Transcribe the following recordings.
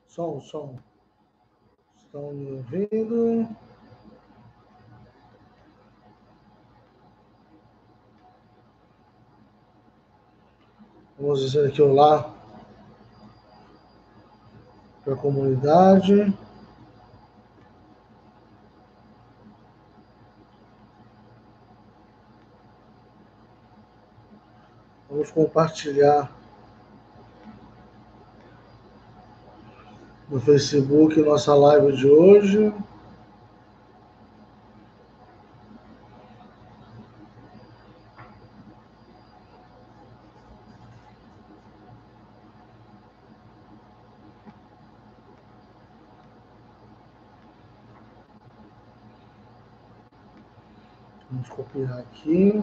Som. Estão me ouvindo? Vamos dizer aqui olá para a comunidade. Vamos compartilhar no Facebook nossa live de hoje. Vamos copiar aqui.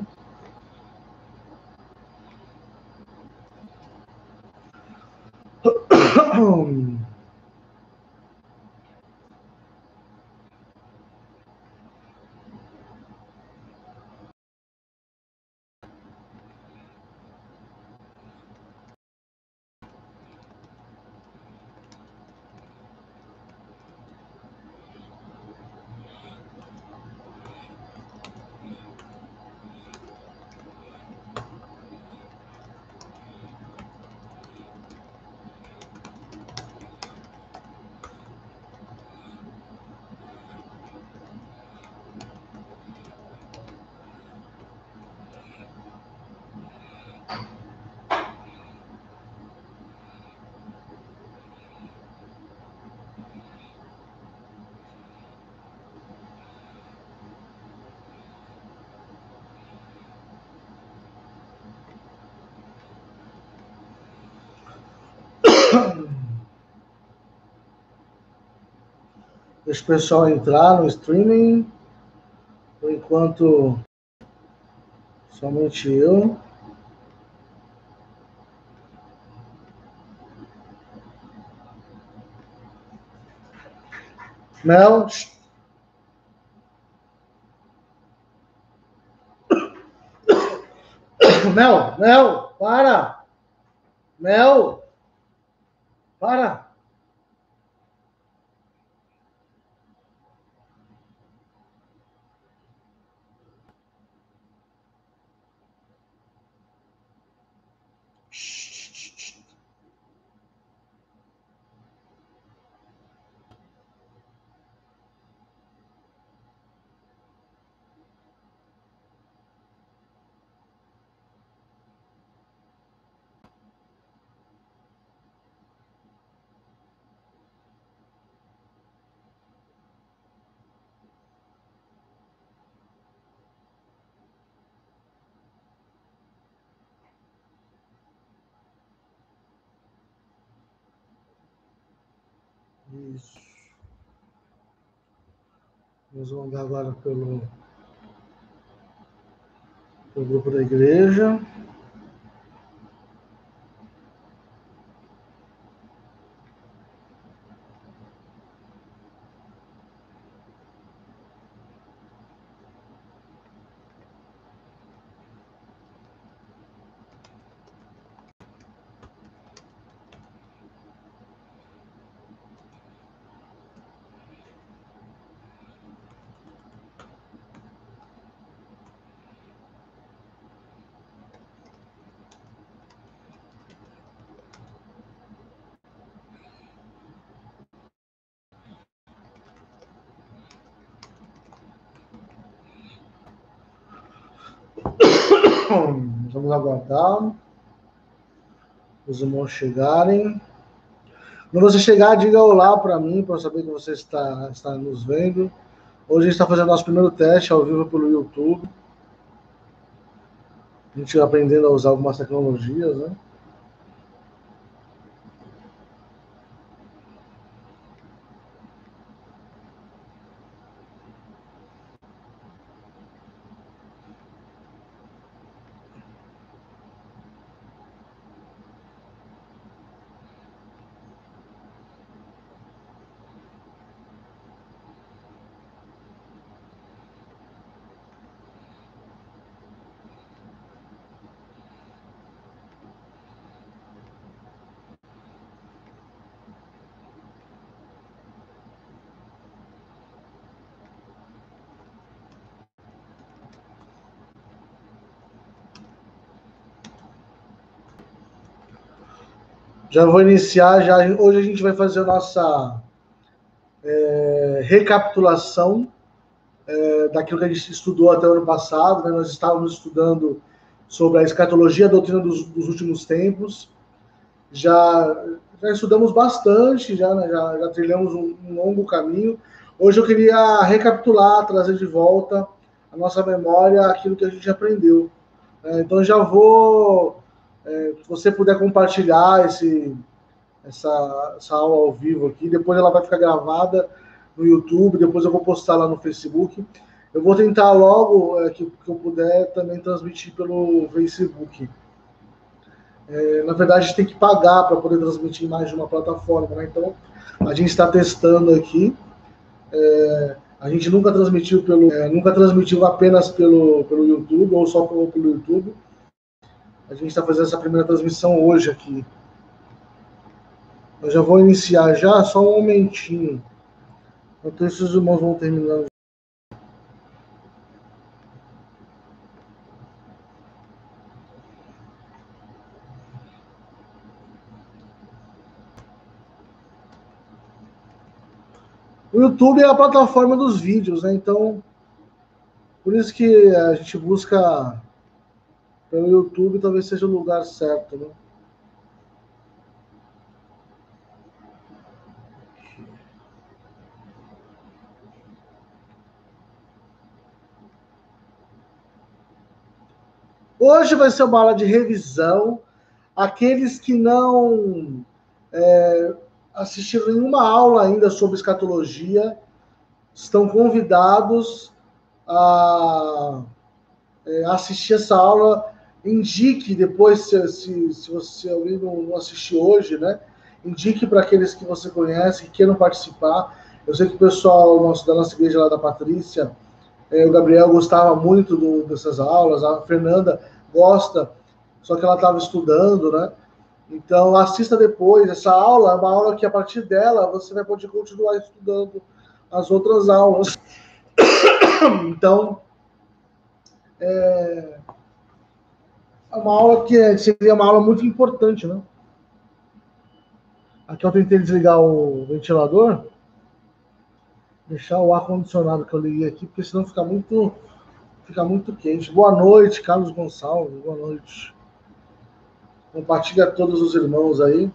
Deixa o pessoal entrar no streaming. Por enquanto, somente eu. Mel. Mel, para. Mel, para. Isso. Vamos mandar agora pelo grupo da igreja. Vamos aguardar os irmãos chegarem. Quando você chegar, diga olá para mim, para saber que você está nos vendo. Hoje a gente está fazendo nosso primeiro teste ao vivo pelo YouTube. A gente aprendendo a usar algumas tecnologias, né? Já vou iniciar, hoje a gente vai fazer a nossa recapitulação daquilo que a gente estudou até o ano passado, né? Nós estávamos estudando sobre a escatologia, a doutrina dos últimos tempos. Já estudamos bastante, né? já trilhamos um longo caminho. Hoje eu queria recapitular, trazer de volta a nossa memória aquilo que a gente aprendeu. Então já vou, se você puder compartilhar essa aula ao vivo aqui, depois ela vai ficar gravada no YouTube, depois eu vou postar lá no Facebook. Eu vou tentar logo que eu puder também transmitir pelo Facebook. Na verdade, a gente tem que pagar para poder transmitir em mais de uma plataforma, né? Então, a gente está testando aqui. A gente nunca transmitiu apenas pelo YouTube ou só pelo YouTube. A gente está fazendo essa primeira transmissão hoje aqui. Eu já vou iniciar já, só um momentinho. Enquanto isso, os irmãos vão terminando. O YouTube é a plataforma dos vídeos, né? Então, por isso que a gente busca pelo YouTube, talvez seja o lugar certo, né? Hoje vai ser uma aula de revisão. Aqueles que não assistiram nenhuma aula ainda sobre escatologia estão convidados a assistir essa aula. Indique depois, se alguém não assistir hoje, né? Indique para aqueles que você conhece, que queiram participar. Eu sei que o pessoal da nossa igreja lá da Patrícia, o Gabriel gostava muito dessas aulas, a Fernanda gosta, só que ela estava estudando, né? Então, assista depois. Essa aula é uma aula que, a partir dela, você vai poder continuar estudando as outras aulas. Então, é uma aula que seria uma aula muito importante, né? Aqui eu tentei desligar o ventilador, deixar o ar-condicionado que eu liguei aqui, porque senão fica muito quente. Boa noite, Carlos Gonçalves, boa noite. Compartilha a todos os irmãos aí.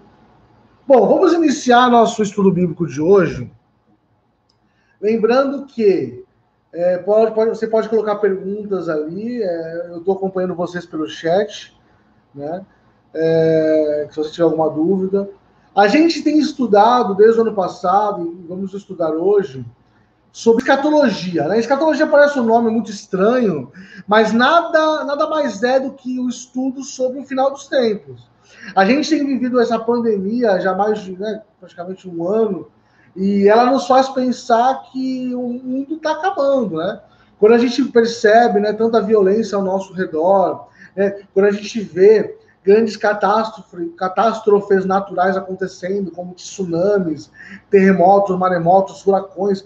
Bom, vamos iniciar nosso estudo bíblico de hoje. Lembrando que você pode colocar perguntas ali, eu estou acompanhando vocês pelo chat, né? Se você tiver alguma dúvida. A gente tem estudado desde o ano passado, e vamos estudar hoje, sobre escatologia, né? Escatologia parece um nome muito estranho, mas nada mais é do que o estudo sobre o final dos tempos. A gente tem vivido essa pandemia já mais de praticamente um ano, e ela nos faz pensar que o mundo está acabando, né? Quando a gente percebe, né, tanta violência ao nosso redor, né, quando a gente vê grandes catástrofes naturais acontecendo, como tsunamis, terremotos, maremotos, furacões,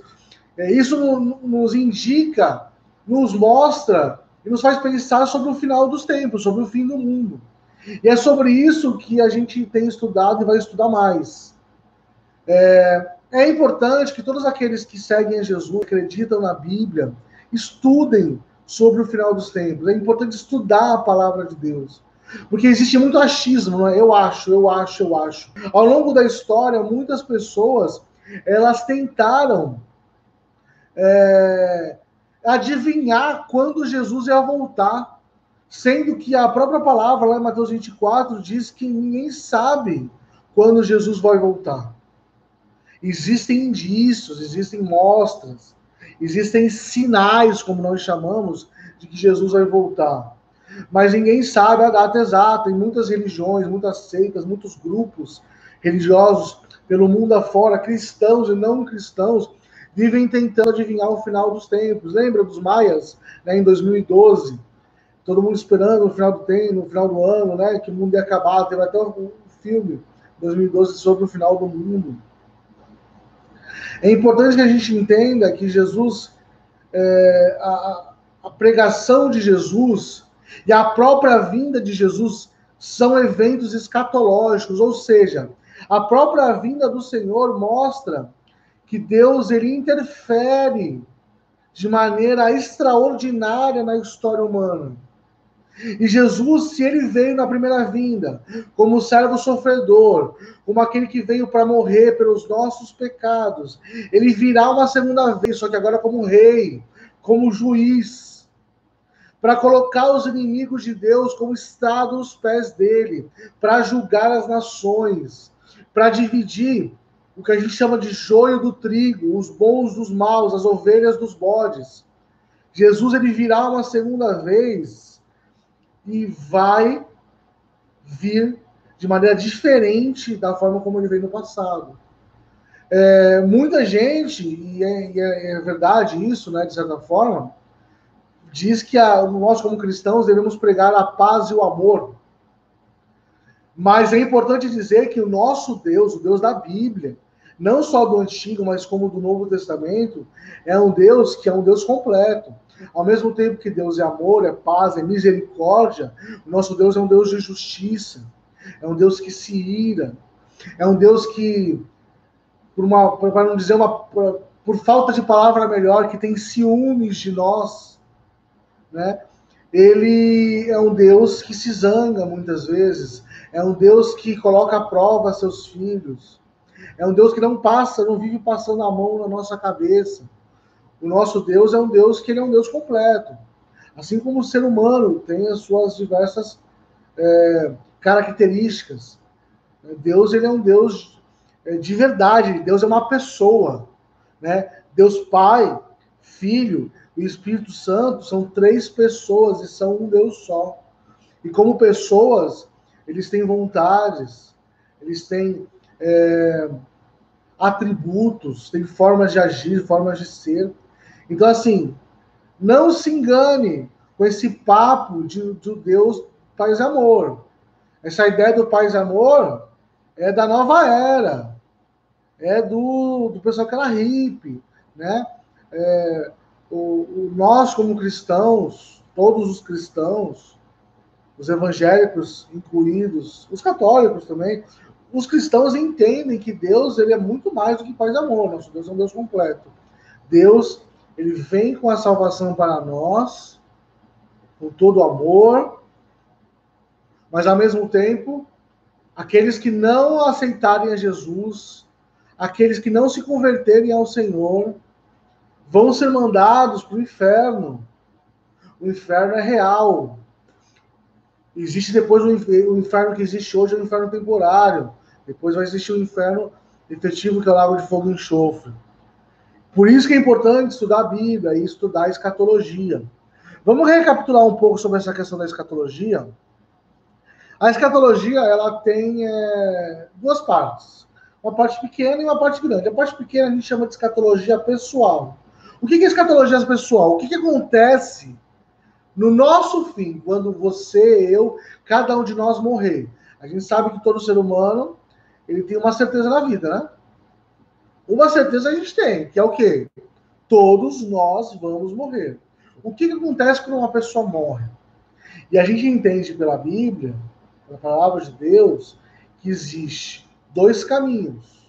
isso nos indica, nos mostra e nos faz pensar sobre o final dos tempos, sobre o fim do mundo. E é sobre isso que a gente tem estudado e vai estudar mais. É importante que todos aqueles que seguem a Jesus, acreditam na Bíblia, estudem sobre o final dos tempos. É importante estudar a palavra de Deus. Porque existe muito achismo, não é? Eu acho. Ao longo da história, muitas pessoas, elas tentaram adivinhar quando Jesus ia voltar, sendo que a própria palavra, lá em Mateus 24, diz que ninguém sabe quando Jesus vai voltar. Existem indícios, existem mostras, existem sinais, como nós chamamos, de que Jesus vai voltar. Mas ninguém sabe a data exata. Em muitas religiões, muitas seitas, muitos grupos religiosos pelo mundo afora, cristãos e não cristãos, vivem tentando adivinhar o final dos tempos. Lembra dos maias, né, em 2012? Todo mundo esperando no final do ano, né, que o mundo ia acabar. Teve até um filme, 2012, sobre o final do mundo. É importante que a gente entenda que Jesus, a pregação de Jesus e a própria vinda de Jesus são eventos escatológicos, ou seja, a própria vinda do Senhor mostra que Deus ele interfere de maneira extraordinária na história humana. E Jesus, se ele veio na primeira vinda, como servo sofredor, como aquele que veio para morrer pelos nossos pecados, ele virá uma segunda vez, só que agora como rei, como juiz, para colocar os inimigos de Deus como estrado aos pés dele, para julgar as nações, para dividir o que a gente chama de joio do trigo, os bons dos maus, as ovelhas dos bodes. Jesus ele virá uma segunda vez e vai vir de maneira diferente da forma como ele veio no passado. Muita gente, e é verdade isso, né, de certa forma, diz que nós como cristãos devemos pregar a paz e o amor. Mas é importante dizer que o nosso Deus, o Deus da Bíblia, não só do Antigo, mas como do Novo Testamento, é um Deus que é um Deus completo. Ao mesmo tempo que Deus é amor, é paz, é misericórdia, o nosso Deus é um Deus de justiça, é um Deus que se ira, é um Deus que, para não dizer por falta de palavra melhor, que tem ciúmes de nós, né? Ele é um Deus que se zanga muitas vezes, é um Deus que coloca à prova seus filhos, é um Deus que não vive passando a mão na nossa cabeça. O nosso Deus é um Deus que ele é um Deus completo. Assim como o ser humano tem as suas diversas características. Deus ele é um Deus de verdade, Deus é uma pessoa. Né? Deus Pai, Filho e Espírito Santo são três pessoas e são um Deus só. E como pessoas, eles têm vontades, eles têm atributos, têm formas de agir, formas de ser. Então, assim, não se engane com esse papo de Deus paz e amor. Essa ideia do paz e amor é da nova era, é do pessoal que era hippie, né? Nós, como cristãos, todos os cristãos, os evangélicos incluídos, os católicos também, os cristãos entendem que Deus ele é muito mais do que paz e amor. Nosso Deus é um Deus completo. Deus ele vem com a salvação para nós, com todo amor, mas ao mesmo tempo, aqueles que não aceitarem a Jesus, aqueles que não se converterem ao Senhor, vão ser mandados para o inferno. O inferno é real. Existe depois o inferno que existe hoje, é o inferno temporário. Depois vai existir o inferno efetivo, que é o lago de fogo e enxofre. Por isso que é importante estudar a Bíblia e estudar a escatologia. Vamos recapitular um pouco sobre essa questão da escatologia? A escatologia ela tem duas partes. Uma parte pequena e uma parte grande. A parte pequena a gente chama de escatologia pessoal. O que é escatologia pessoal? O que acontece no nosso fim, quando você, eu, cada um de nós morrer? A gente sabe que todo ser humano ele tem uma certeza na vida, né? Uma certeza a gente tem, que é o quê? Todos nós vamos morrer. O que acontece quando uma pessoa morre? E a gente entende pela Bíblia, pela palavra de Deus, que existe dois caminhos: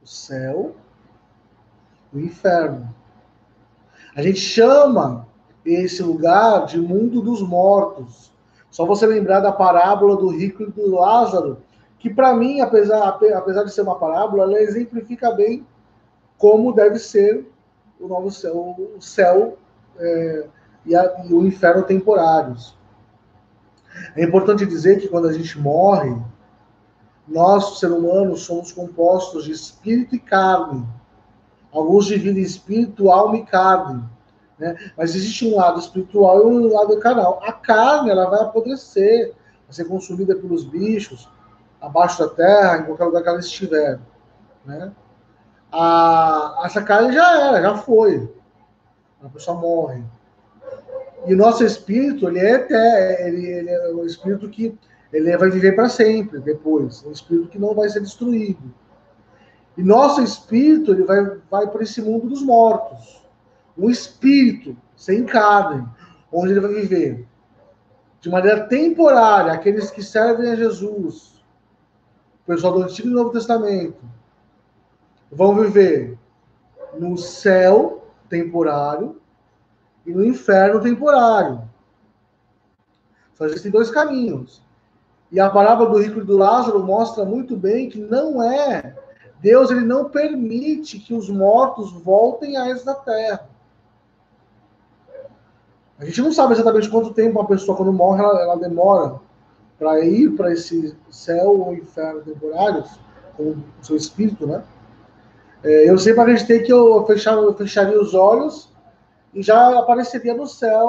o céu e o inferno. A gente chama esse lugar de mundo dos mortos. Só você lembrar da parábola do rico e do Lázaro, que para mim, apesar de ser uma parábola, ela exemplifica bem como deve ser o novo céu, o céu e o inferno temporários. É importante dizer que quando a gente morre, nós, ser humanos, somos compostos de espírito e carne. Alguns dividem espírito, alma e carne. Né? Mas existe um lado espiritual e um lado carnal. A carne ela vai apodrecer, vai ser consumida pelos bichos, abaixo da terra, em qualquer lugar que ela estiver. Né? Essa carne já era, já foi. A pessoa morre. E o nosso espírito, ele é um espírito que ele vai viver para sempre depois. Um espírito que não vai ser destruído. E nosso espírito, ele vai para esse mundo dos mortos. Um espírito sem carne, onde ele vai viver de maneira temporária, aqueles que servem a Jesus, o pessoal do Antigo e Novo Testamento, vão viver no céu temporário e no inferno temporário. Só existem dois caminhos. E a parábola do rico e do Lázaro mostra muito bem que não é... Deus, ele não permite que os mortos voltem a esta terra. A gente não sabe exatamente quanto tempo uma pessoa, quando morre, ela demora para ir para esse céu ou inferno temporários, com o seu espírito, né? Eu sempre acreditei que eu fecharia os olhos e já apareceria no céu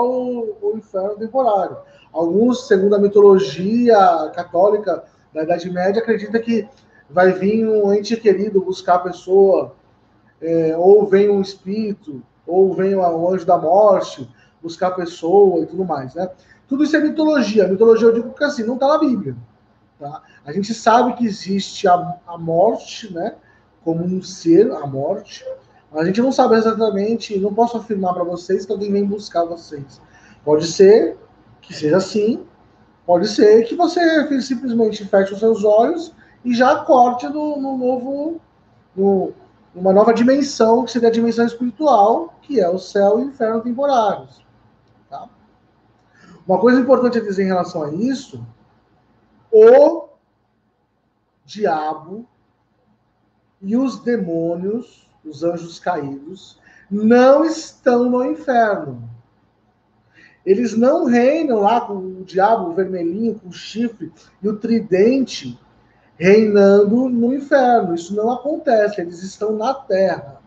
ou inferno temporário. Alguns, segundo a mitologia católica da Idade Média, acreditam que vai vir um ente querido buscar a pessoa, ou vem um espírito, ou vem um anjo da morte buscar a pessoa e tudo mais, né? Tudo isso é mitologia. Mitologia, eu digo que assim, não está na Bíblia. Tá? A gente sabe que existe a morte, né? Como um ser, a morte. A gente não sabe exatamente, não posso afirmar para vocês que alguém vem buscar vocês. Pode ser que seja assim, pode ser que você simplesmente feche os seus olhos e já acorde numa nova dimensão, que seria a dimensão espiritual, que é o céu e o inferno temporários. Tá? Uma coisa importante a dizer em relação a isso, o diabo e os demônios, os anjos caídos, não estão no inferno. Eles não reinam lá com o diabo, o vermelhinho, com o chifre e o tridente reinando no inferno. Isso não acontece, eles estão na terra.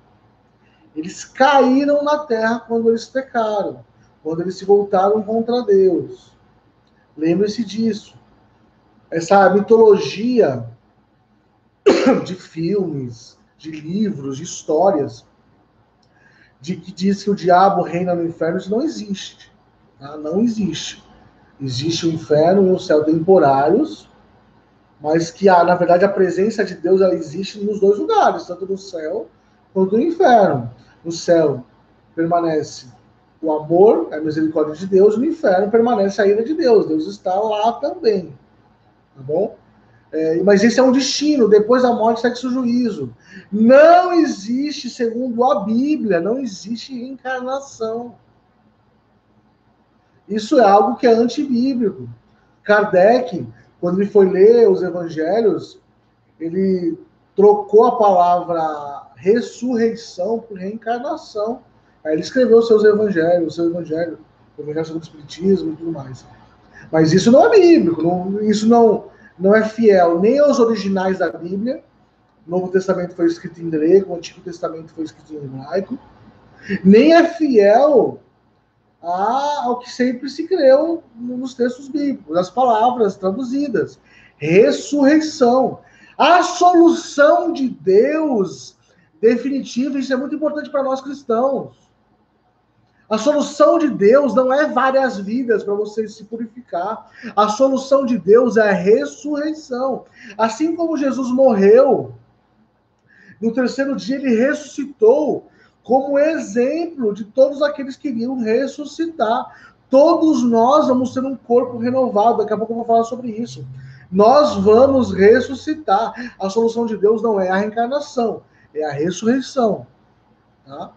Eles caíram na terra quando eles pecaram, quando eles se voltaram contra Deus. Lembre-se disso. Essa mitologia de filmes, de livros, de histórias, de que diz que o diabo reina no inferno, isso não existe. Tá? Não existe. Existe o inferno e o céu temporários, mas que, na verdade, a presença de Deus ela existe nos dois lugares, tanto no céu quanto no inferno. No céu permanece o amor, a misericórdia de Deus, no inferno permanece a ira de Deus. Deus está lá também. Tá bom? Mas esse é um destino, depois da morte segue-se o juízo. Não existe, segundo a Bíblia, não existe reencarnação. Isso é algo que é antibíblico. Kardec, quando ele foi ler os evangelhos, ele trocou a palavra ressurreição por reencarnação. Aí ele escreveu os seus evangelhos, o evangelho segundo o Espiritismo e tudo mais. Mas isso não é bíblico, isso não é fiel nem aos originais da Bíblia. O Novo Testamento foi escrito em grego, o Antigo Testamento foi escrito em hebraico. Nem é fiel ao que sempre se creu nos textos bíblicos, as palavras traduzidas. Ressurreição. A solução de Deus definitiva, isso é muito importante para nós cristãos. A solução de Deus não é várias vidas para você se purificar. A solução de Deus é a ressurreição. Assim como Jesus morreu, no terceiro dia ele ressuscitou como exemplo de todos aqueles que iriam ressuscitar. Todos nós vamos ter um corpo renovado. Daqui a pouco eu vou falar sobre isso. Nós vamos ressuscitar. A solução de Deus não é a reencarnação, é a ressurreição. Tá?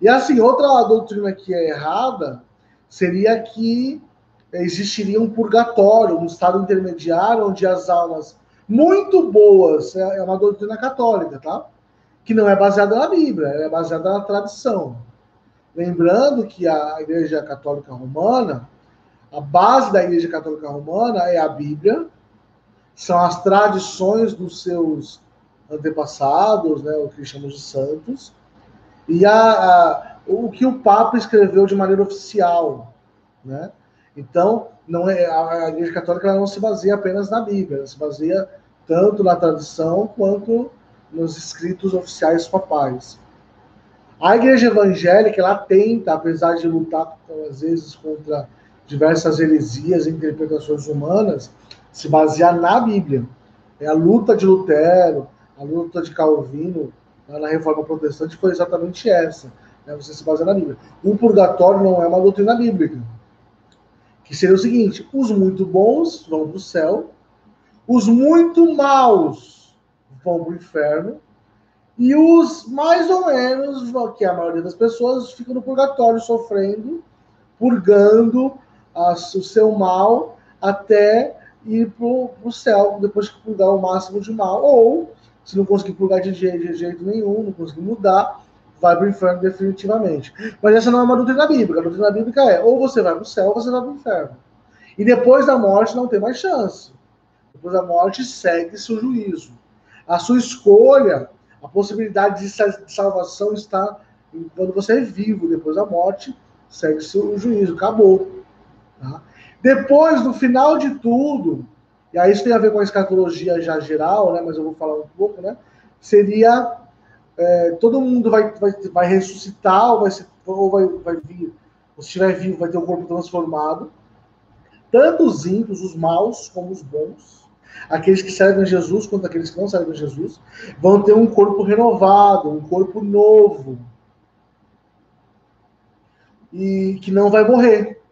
E assim, outra doutrina que é errada seria que existiria um purgatório, um estado intermediário, onde as almas muito boas, é uma doutrina católica, tá? Que não é baseada na Bíblia, é baseada na tradição. Lembrando que a Igreja Católica Romana, a base da Igreja Católica Romana é a Bíblia, são as tradições dos seus antepassados, né, o que chamamos de santos, e o que o Papa escreveu de maneira oficial, né? Então, não é, a Igreja Católica ela não se baseia apenas na Bíblia, ela se baseia tanto na tradição quanto nos escritos oficiais papais. A Igreja Evangélica ela tenta, apesar de lutar às vezes contra diversas heresias e interpretações humanas, se basear na Bíblia. É a luta de Lutero, a luta de Calvino na Reforma Protestante foi exatamente essa, né? Você se baseia na Bíblia. O purgatório não é uma doutrina bíblica. Que seria o seguinte: os muito bons vão para o céu, os muito maus vão para o inferno, e os mais ou menos, que é a maioria das pessoas, ficam no purgatório sofrendo, purgando o seu mal até ir para o céu, depois que purgar o máximo de mal. Ou, se não conseguir purgar de jeito nenhum, não conseguir mudar, vai para o inferno definitivamente. Mas essa não é uma doutrina bíblica. A doutrina bíblica é ou você vai para o céu ou você vai para o inferno. E depois da morte não tem mais chance. Depois da morte segue-se o juízo. A sua escolha, a possibilidade de salvação está quando você é vivo. Depois da morte, segue-se o juízo. Acabou. Tá? Depois, no final de tudo, e aí isso tem a ver com a escatologia já geral, né, mas eu vou falar um pouco, né, seria todo mundo vai ressuscitar, ou vai vir, ou se estiver vivo, vai ter um corpo transformado. Tanto os ímpios, os maus, como os bons, aqueles que servem a Jesus, quanto aqueles que não servem a Jesus, vão ter um corpo renovado, um corpo novo, e que não vai morrer.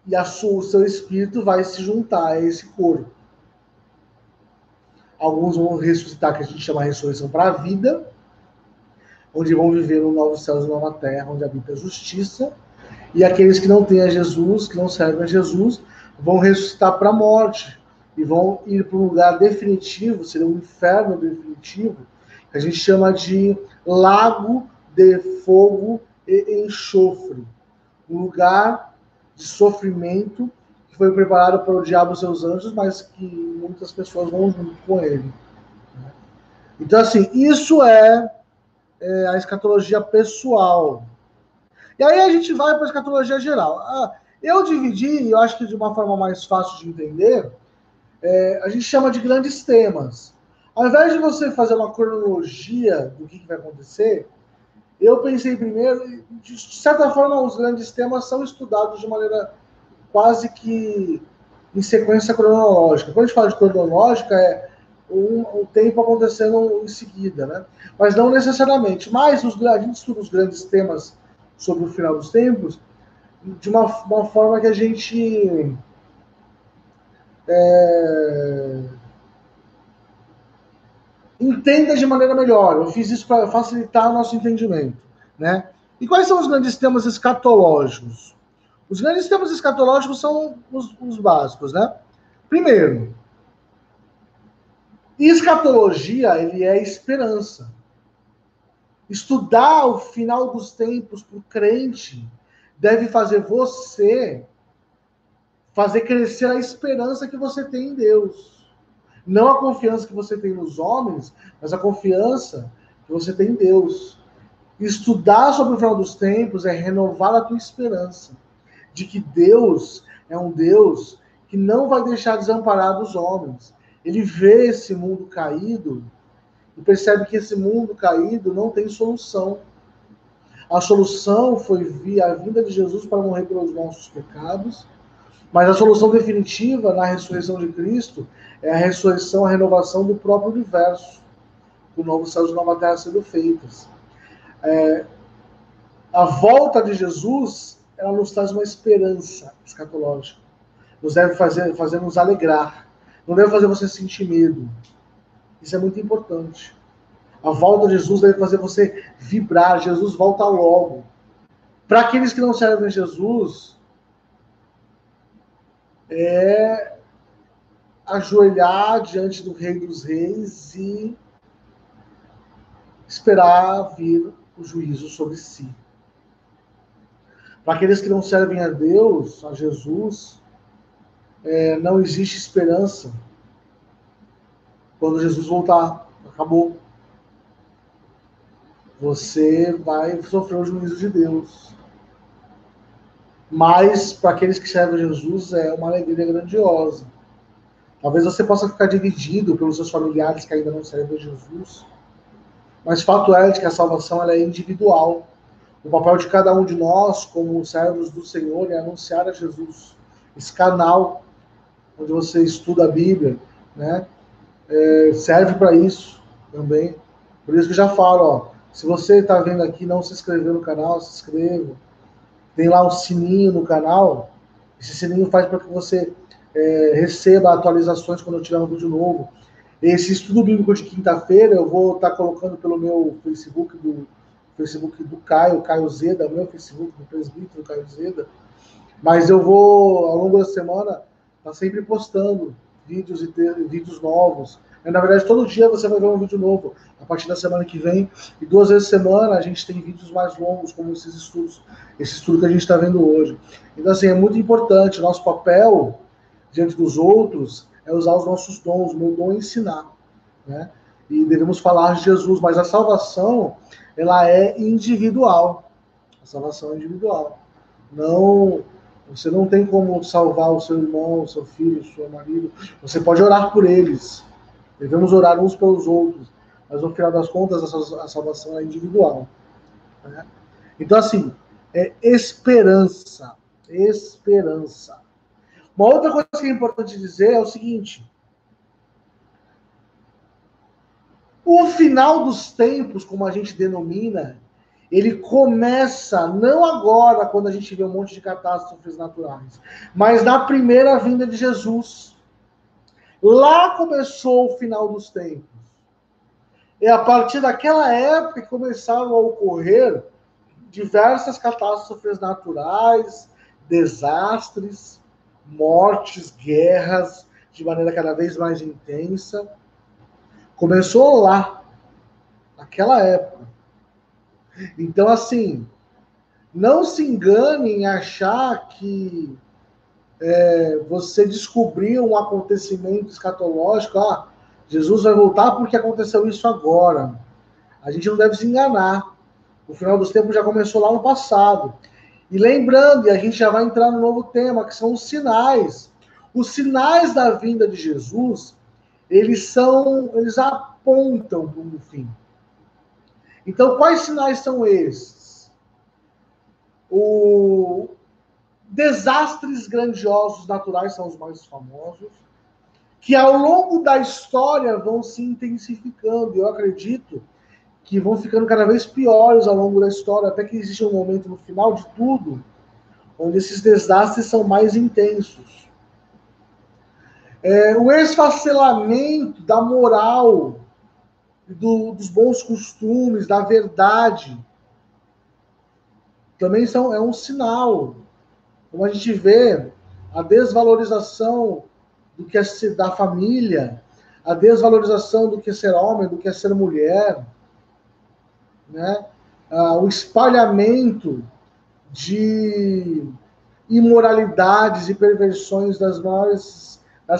E o seu espírito vai se juntar a esse corpo. Alguns vão ressuscitar, que a gente chama de ressurreição para a vida, onde vão viver no novo céu e nova terra, onde habita a justiça. E aqueles que não têm a Jesus, que não servem a Jesus, vão ressuscitar para a morte e vão ir para um lugar definitivo, seria um inferno definitivo, que a gente chama de lago de fogo e enxofre. Um lugar de sofrimento que foi preparado para o diabo e seus anjos, mas que muitas pessoas vão junto com ele. Então, assim, isso é a escatologia pessoal. E aí a gente vai para a escatologia geral. Eu dividi, eu acho que de uma forma mais fácil de entender, a gente chama de grandes temas. Ao invés de você fazer uma cronologia do que vai acontecer, eu pensei primeiro, de certa forma, os grandes temas são estudados de maneira quase que em sequência cronológica. Quando a gente fala de cronológica, é o tempo acontecendo em seguida, né? Mas não necessariamente. Mas a gente estuda os grandes temas sobre o final dos tempos de uma forma que a gente entenda de maneira melhor. Eu fiz isso para facilitar o nosso entendimento, né? E quais são os grandes temas escatológicos? Os grandes temas escatológicos são os básicos, né? Primeiro, escatologia, ele é esperança. Estudar o final dos tempos para o crente deve fazer você fazer crescer a esperança que você tem em Deus. Não a confiança que você tem nos homens, mas a confiança que você tem em Deus. Estudar sobre o final dos tempos é renovar a tua esperança de que Deus é um Deus que não vai deixar desamparado os homens. Ele vê esse mundo caído e percebe que esse mundo caído não tem solução. A solução foi a vinda de Jesus para morrer pelos nossos pecados, mas a solução definitiva na ressurreição de Cristo é a ressurreição, a renovação do próprio universo, do novo céu e de nova terra sendo feitas. A volta de Jesus, ela nos traz uma esperança escatológica. Nos deve fazer nos alegrar. Não deve fazer você sentir medo. Isso é muito importante. A volta de Jesus deve fazer você vibrar. Jesus volta logo. Para aqueles que não servem a Jesus, é ajoelhar diante do Rei dos Reis e esperar vir o juízo sobre si. Para aqueles que não servem a Deus, a Jesus, não existe esperança. Quando Jesus voltar, acabou. Você vai sofrer o juízo de Deus. Mas, para aqueles que servem a Jesus, é uma alegria grandiosa. Talvez você possa ficar dividido pelos seus familiares que ainda não servem a Jesus. Mas fato é de que a salvação ela é individual. O papel de cada um de nós, como servos do Senhor, é anunciar a Jesus. Esse canal onde você estuda a Bíblia, né, serve para isso também. Por isso que eu já falo, ó, se você está vendo aqui e não se inscreveu no canal, se inscreva. Tem lá um sininho no canal, Esse sininho faz para que você receba atualizações quando eu tiver um vídeo novo. Esse estudo bíblico de quinta-feira eu vou estar colocando pelo meu Facebook do Caio Zeda, meu Facebook do presbítero Caio Zeda. Mas eu vou, ao longo da semana, estar sempre postando vídeos novos. Na verdade, todo dia você vai ver um vídeo novo, a partir da semana que vem. E 2 vezes por semana a gente tem vídeos mais longos, como esses estudos. Esse estudo que a gente está vendo hoje. Então, assim, é muito importante. Nosso papel, diante dos outros, é usar os nossos dons. O meu dom é ensinar, né? E devemos falar de Jesus. Mas a salvação, ela é individual. A salvação é individual. Você não tem como salvar o seu irmão, o seu filho, o seu marido. Você pode orar por eles. Devemos orar uns pelos outros. Mas no final das contas, a salvação é individual, né? Então, assim, é esperança. Esperança. Uma outra coisa que é importante dizer é o seguinte: o final dos tempos, como a gente denomina, ele começa não agora, quando a gente vê um monte de catástrofes naturais, mas na primeira vinda de Jesus. Lá começou o final dos tempos. É a partir daquela época que começaram a ocorrer diversas catástrofes naturais, desastres, mortes, guerras, de maneira cada vez mais intensa. Começou lá, naquela época. Então, assim, não se engane em achar que você descobriu um acontecimento escatológico. Jesus vai voltar porque aconteceu isso agora. A gente não deve se enganar. O final dos tempos já começou lá no passado. E lembrando, e a gente já vai entrar no novo tema, que são os sinais. Os sinais da vinda de Jesus, eles apontam para um fim. Então, quais sinais são esses? Desastres grandiosos naturais são os mais famosos, que ao longo da história vão se intensificando. Eu acredito que vão ficando cada vez piores ao longo da história, até que existe um momento no final de tudo, onde esses desastres são mais intensos. O esfacelamento da moral, dos bons costumes, da verdade, também é um sinal. Como a gente vê, a desvalorização do que é ser da família, a desvalorização do que é ser homem, do que é ser mulher, né? O espalhamento de imoralidades e perversões das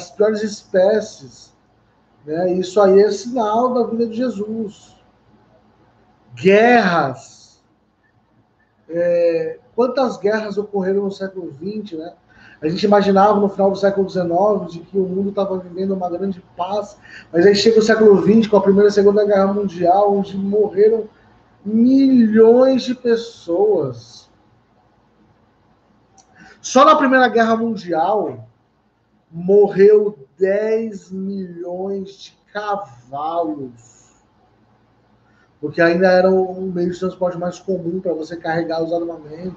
piores espécies, né? Isso aí é sinal da vida de Jesus. Guerras. Quantas guerras ocorreram no século XX, né? A gente imaginava no final do século XIX de que o mundo estava vivendo uma grande paz, mas aí chega o século XX com a Primeira e Segunda Guerra Mundial, onde morreram milhões de pessoas. Só na Primeira Guerra Mundial morreu 10 milhões de cavalos, porque ainda era um meio de transporte mais comum para você carregar os armamentos.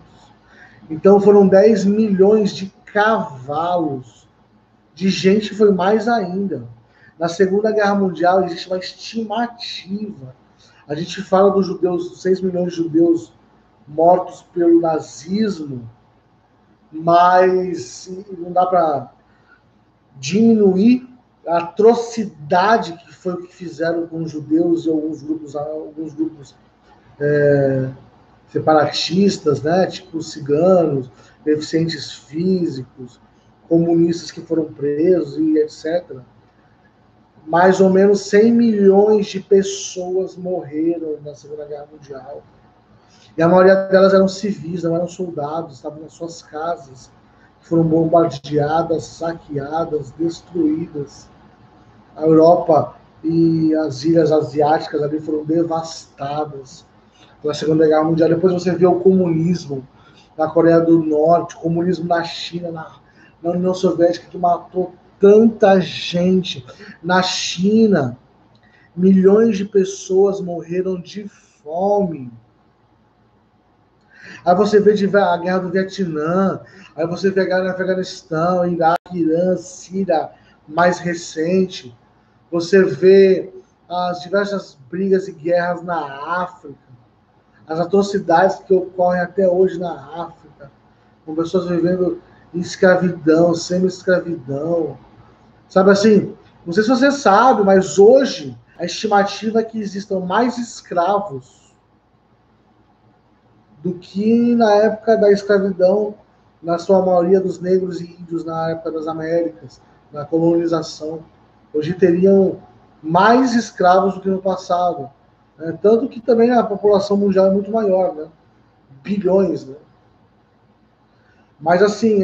Então foram 10 milhões de cavalos. De gente foi mais ainda. Na Segunda Guerra Mundial existe uma estimativa. A gente fala dos judeus, 6 milhões de judeus mortos pelo nazismo, mas não dá para diminuir a atrocidade que foi o que fizeram com os judeus e alguns grupos separatistas, né, tipo ciganos, deficientes físicos, comunistas que foram presos e etc. Mais ou menos 100 milhões de pessoas morreram na Segunda Guerra Mundial. E a maioria delas eram civis, não eram soldados, estavam nas suas casas, foram bombardeadas, saqueadas, destruídas. A Europa e as ilhas asiáticas ali foram devastadas pela Segunda Guerra Mundial. Depois você vê o comunismo na Coreia do Norte, o comunismo na China, na União Soviética, que matou tanta gente. Na China, milhões de pessoas morreram de fome. Aí você vê a guerra do Vietnã, aí você vê a guerra no Afeganistão, Iraque, Irã, Síria, mais recente. Você vê as diversas brigas e guerras na África, as atrocidades que ocorrem até hoje na África, com pessoas vivendo em escravidão, semi-escravidão. Sabe assim, não sei se você sabe, mas hoje a estimativa é que existam mais escravos do que na época da escravidão, na sua maioria dos negros e índios na época das Américas, na colonização. Hoje teriam mais escravos do que no passado. Né? Tanto que também a população mundial é muito maior, né? Bilhões. Né? Mas assim,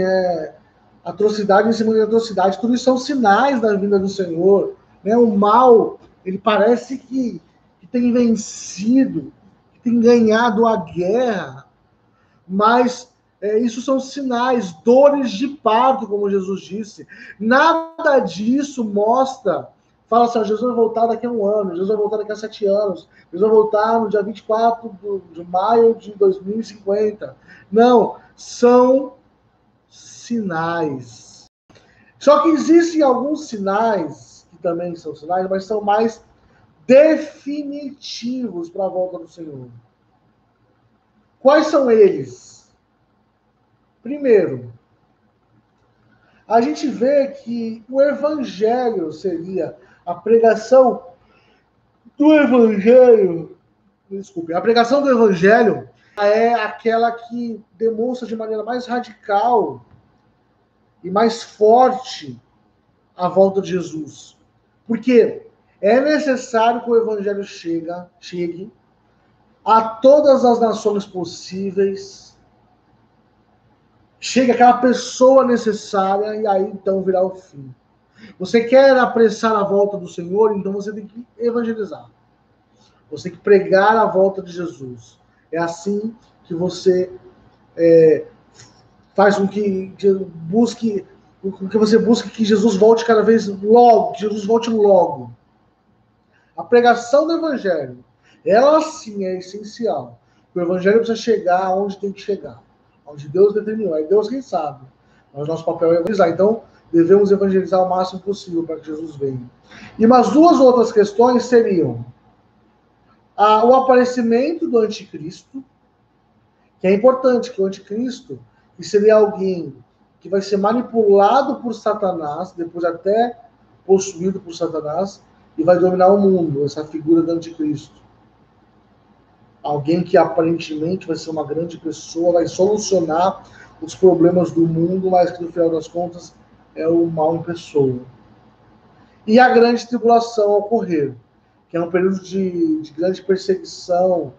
atrocidade em cima de atrocidade, tudo isso são sinais da vinda do Senhor. Né? O mal, ele parece que tem vencido, que tem ganhado a guerra, mas isso são sinais, dores de parto, como Jesus disse. Nada disso mostra, fala assim, Jesus vai voltar daqui a um ano, Jesus vai voltar daqui a 7 anos, Jesus vai voltar no dia 24 de maio de 2050. Não, são sinais. Só que existem alguns sinais, que também são sinais, mas são mais definitivos para a volta do Senhor. Quais são eles? Primeiro, a gente vê que o evangelho seria a pregação do evangelho. Desculpe, a pregação do evangelho é aquela que demonstra de maneira mais radical e mais forte a volta de Jesus. Porque é necessário que o evangelho chegue a todas as nações possíveis, chegue aquela pessoa necessária e aí então virá o fim. Você quer apressar a volta do Senhor, então você tem que evangelizar. Você tem que pregar a volta de Jesus. É assim que você faz com que você busque que Jesus volte cada vez logo, que Jesus volte logo. A pregação do evangelho, ela sim é essencial. O evangelho precisa chegar onde tem que chegar, onde Deus determinou. Aí Deus quem sabe. Mas nosso papel é evangelizar. Então, devemos evangelizar o máximo possível para que Jesus venha. E umas duas outras questões seriam o aparecimento do anticristo, que é importante, que o anticristo, que seria alguém que vai ser manipulado por Satanás, depois até possuído por Satanás, e vai dominar o mundo, essa figura do anticristo. Alguém que aparentemente vai ser uma grande pessoa, vai solucionar os problemas do mundo, mas que no final das contas é o mal em pessoa. E a grande tribulação ao ocorrer, que é um período de grande perseguição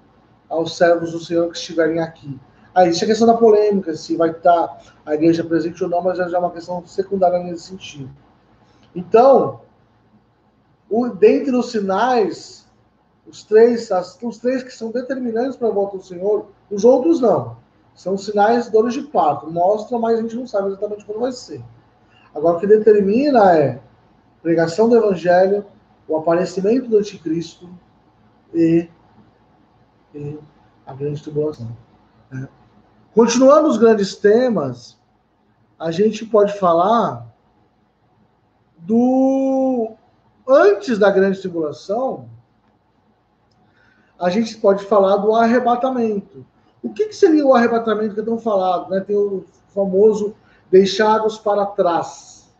aos servos do Senhor que estiverem aqui. Aí existe a questão da polêmica, se vai estar a igreja presente ou não, mas já é uma questão secundária nesse sentido. Então, dentre os sinais, os três que são determinantes para a volta do Senhor, os outros não. São sinais dores de parto. Mostra, mas a gente não sabe exatamente quando vai ser. Agora, o que determina é pregação do evangelho, o aparecimento do anticristo e a grande tribulação. Né? Continuando os grandes temas, a gente pode falar antes da grande tribulação, a gente pode falar do arrebatamento. O que seria o arrebatamento que é tão falado? Né? Tem o famoso deixados para trás.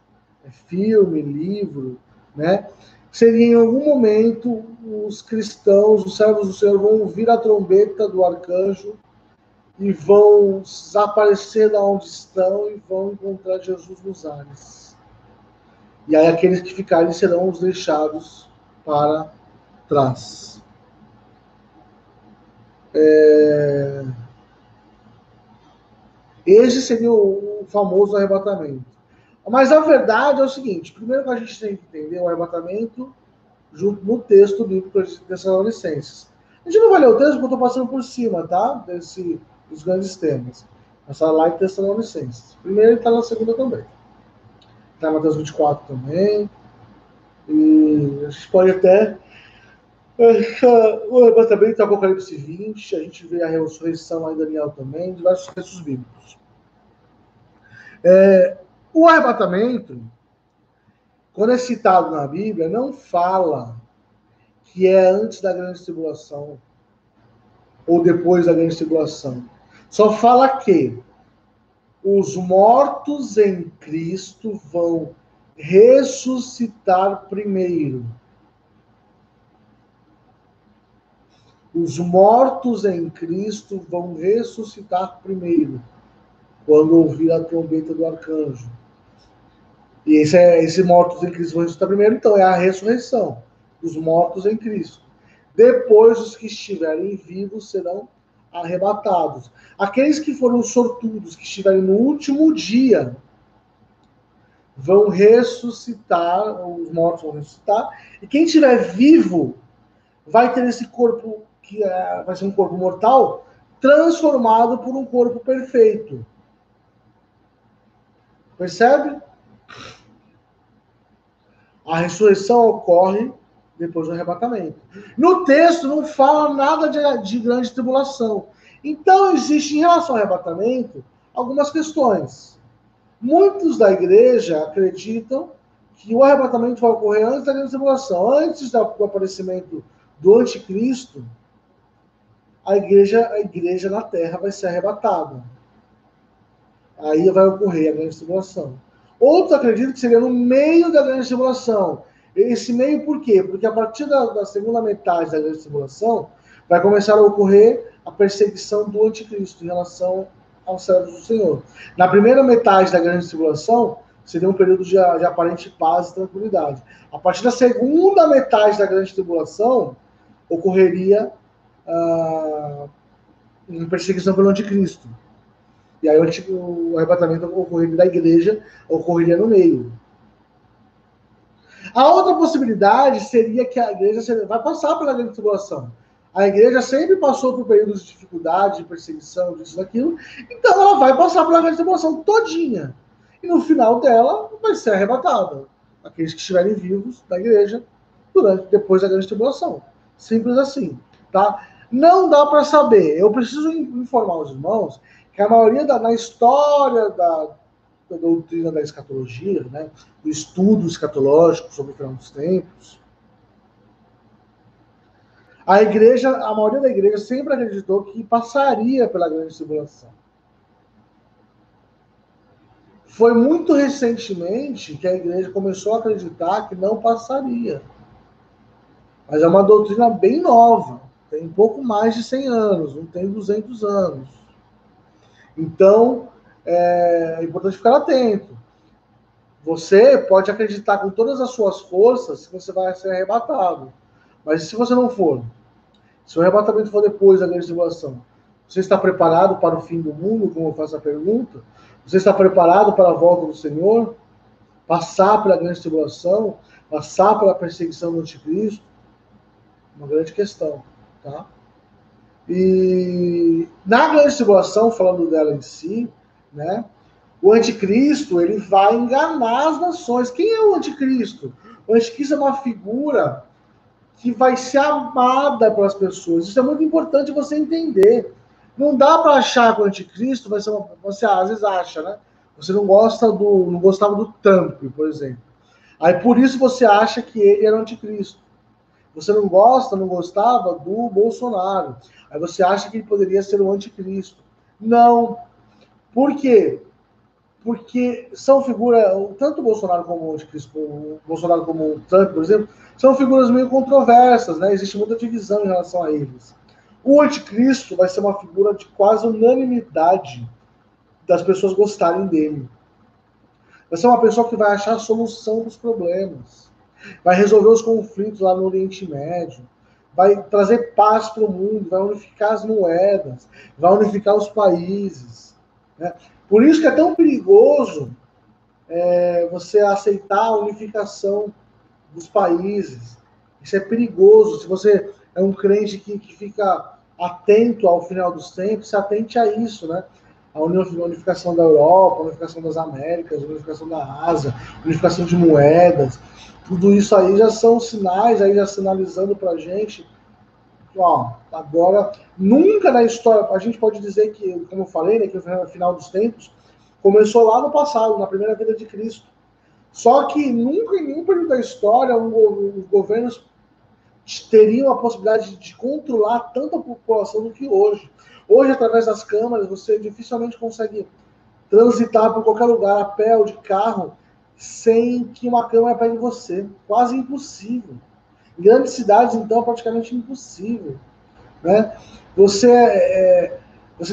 Filme, livro, né? Seria em algum momento os cristãos, os servos do Senhor, vão ouvir a trombeta do arcanjo e vão desaparecer da onde estão e vão encontrar Jesus nos ares. E aí aqueles que ficarem serão os deixados para trás. Esse seria o famoso arrebatamento. Mas a verdade é o seguinte: primeiro que a gente tem que entender o arrebatamento junto no texto bíblico de Tessalonicenses. A gente não vai ler o texto porque eu estou passando por cima, tá? Dos grandes temas. Essa lá em Tessalonicenses. Primeiro ele está na segunda também. Está em Mateus 24 também. E a gente pode até O arrebatamento do Apocalipse 20, a gente vê a ressurreição lá em Daniel também, diversos textos bíblicos. O arrebatamento, quando é citado na Bíblia, não fala que é antes da grande tribulação ou depois da grande tribulação. Só fala que os mortos em Cristo vão ressuscitar primeiro. Os mortos em Cristo vão ressuscitar primeiro, quando ouvir a trombeta do arcanjo. E esse mortos em Cristo vão ressuscitar primeiro, então é a ressurreição. Os mortos em Cristo. Depois, os que estiverem vivos serão arrebatados. Aqueles que foram sortudos, que estiverem no último dia, vão ressuscitar, os mortos vão ressuscitar, e quem estiver vivo vai ter esse corpo, que vai ser um corpo mortal, transformado por um corpo perfeito. Percebe? A ressurreição ocorre depois do arrebatamento. No texto não fala nada de grande tribulação. Então, existe, em relação ao arrebatamento, algumas questões. Muitos da igreja acreditam que o arrebatamento vai ocorrer antes da grande tribulação. Antes do aparecimento do anticristo, a igreja na terra vai ser arrebatada. Aí vai ocorrer a grande tribulação. Outros acreditam que seria no meio da grande tribulação. Esse meio por quê? Porque a partir da segunda metade da grande tribulação vai começar a ocorrer a perseguição do anticristo em relação aos servos do Senhor. Na primeira metade da grande tribulação seria um período de aparente paz e tranquilidade. A partir da segunda metade da grande tribulação ocorreria uma perseguição pelo anticristo. E aí o arrebatamento ocorreria da igreja, ocorreria no meio. A outra possibilidade seria que a igreja vai passar pela grande tribulação. A igreja sempre passou por períodos de dificuldade, de perseguição, disso, daquilo, então ela vai passar pela grande tribulação todinha. E no final dela vai ser arrebatada. Aqueles que estiverem vivos da igreja depois da grande tribulação. Simples assim, tá? Não dá para saber. Eu preciso informar os irmãos que a maioria na história da doutrina da escatologia, né, do estudo escatológico sobre o final dos tempos, a maioria da igreja sempre acreditou que passaria pela grande tribulação. Foi muito recentemente que a igreja começou a acreditar que não passaria. Mas é uma doutrina bem nova, tem um pouco mais de 100 anos, não tem 200 anos. Então, é importante ficar atento. Você pode acreditar com todas as suas forças que você vai ser arrebatado. Mas e se você não for? Se o arrebatamento for depois da grande tribulação, você está preparado para o fim do mundo, como eu faço a pergunta? Você está preparado para a volta do Senhor? Passar pela grande tribulação? Passar pela perseguição do anticristo? Uma grande questão, tá? E na grande tribulação, falando dela em si, né, o anticristo ele vai enganar as nações. Quem é o anticristo? O anticristo é uma figura que vai ser amada pelas pessoas. Isso é muito importante você entender. Não dá para achar que o anticristo vai ser você às vezes acha, né? Você não gostava do Trump, por exemplo. Aí por isso você acha que ele era o anticristo. Você não gostava do Bolsonaro. Aí você acha que ele poderia ser o anticristo. Não. Por quê? Porque são figuras, tanto o Bolsonaro como o anticristo, o Bolsonaro como o Trump, por exemplo, são figuras meio controversas, né? Existe muita divisão em relação a eles. O anticristo vai ser uma figura de quase unanimidade das pessoas gostarem dele. Vai ser uma pessoa que vai achar a solução dos problemas. Vai resolver os conflitos lá no Oriente Médio, vai trazer paz para o mundo, vai unificar as moedas, vai unificar os países. Né? Por isso que é tão perigoso você aceitar a unificação dos países. Isso é perigoso. Se você é um crente que fica atento ao final dos tempos, se atente a isso, né? a unificação da Europa, a unificação das Américas, a unificação da Ásia, a unificação de moedas, tudo isso aí já são sinais, aí já sinalizando para a gente, ó, agora, nunca na história, a gente pode dizer que, como eu falei, né, que no final dos tempos, começou lá no passado, na primeira vinda de Cristo. Só que nunca, em nenhum período da história, os governos teriam a possibilidade de controlar tanta população do que hoje. Hoje, através das câmaras, você dificilmente consegue transitar por qualquer lugar, a pé ou de carro, sem que uma câmera pegue você. Quase impossível. Em grandes cidades, então, é praticamente impossível. Né? Você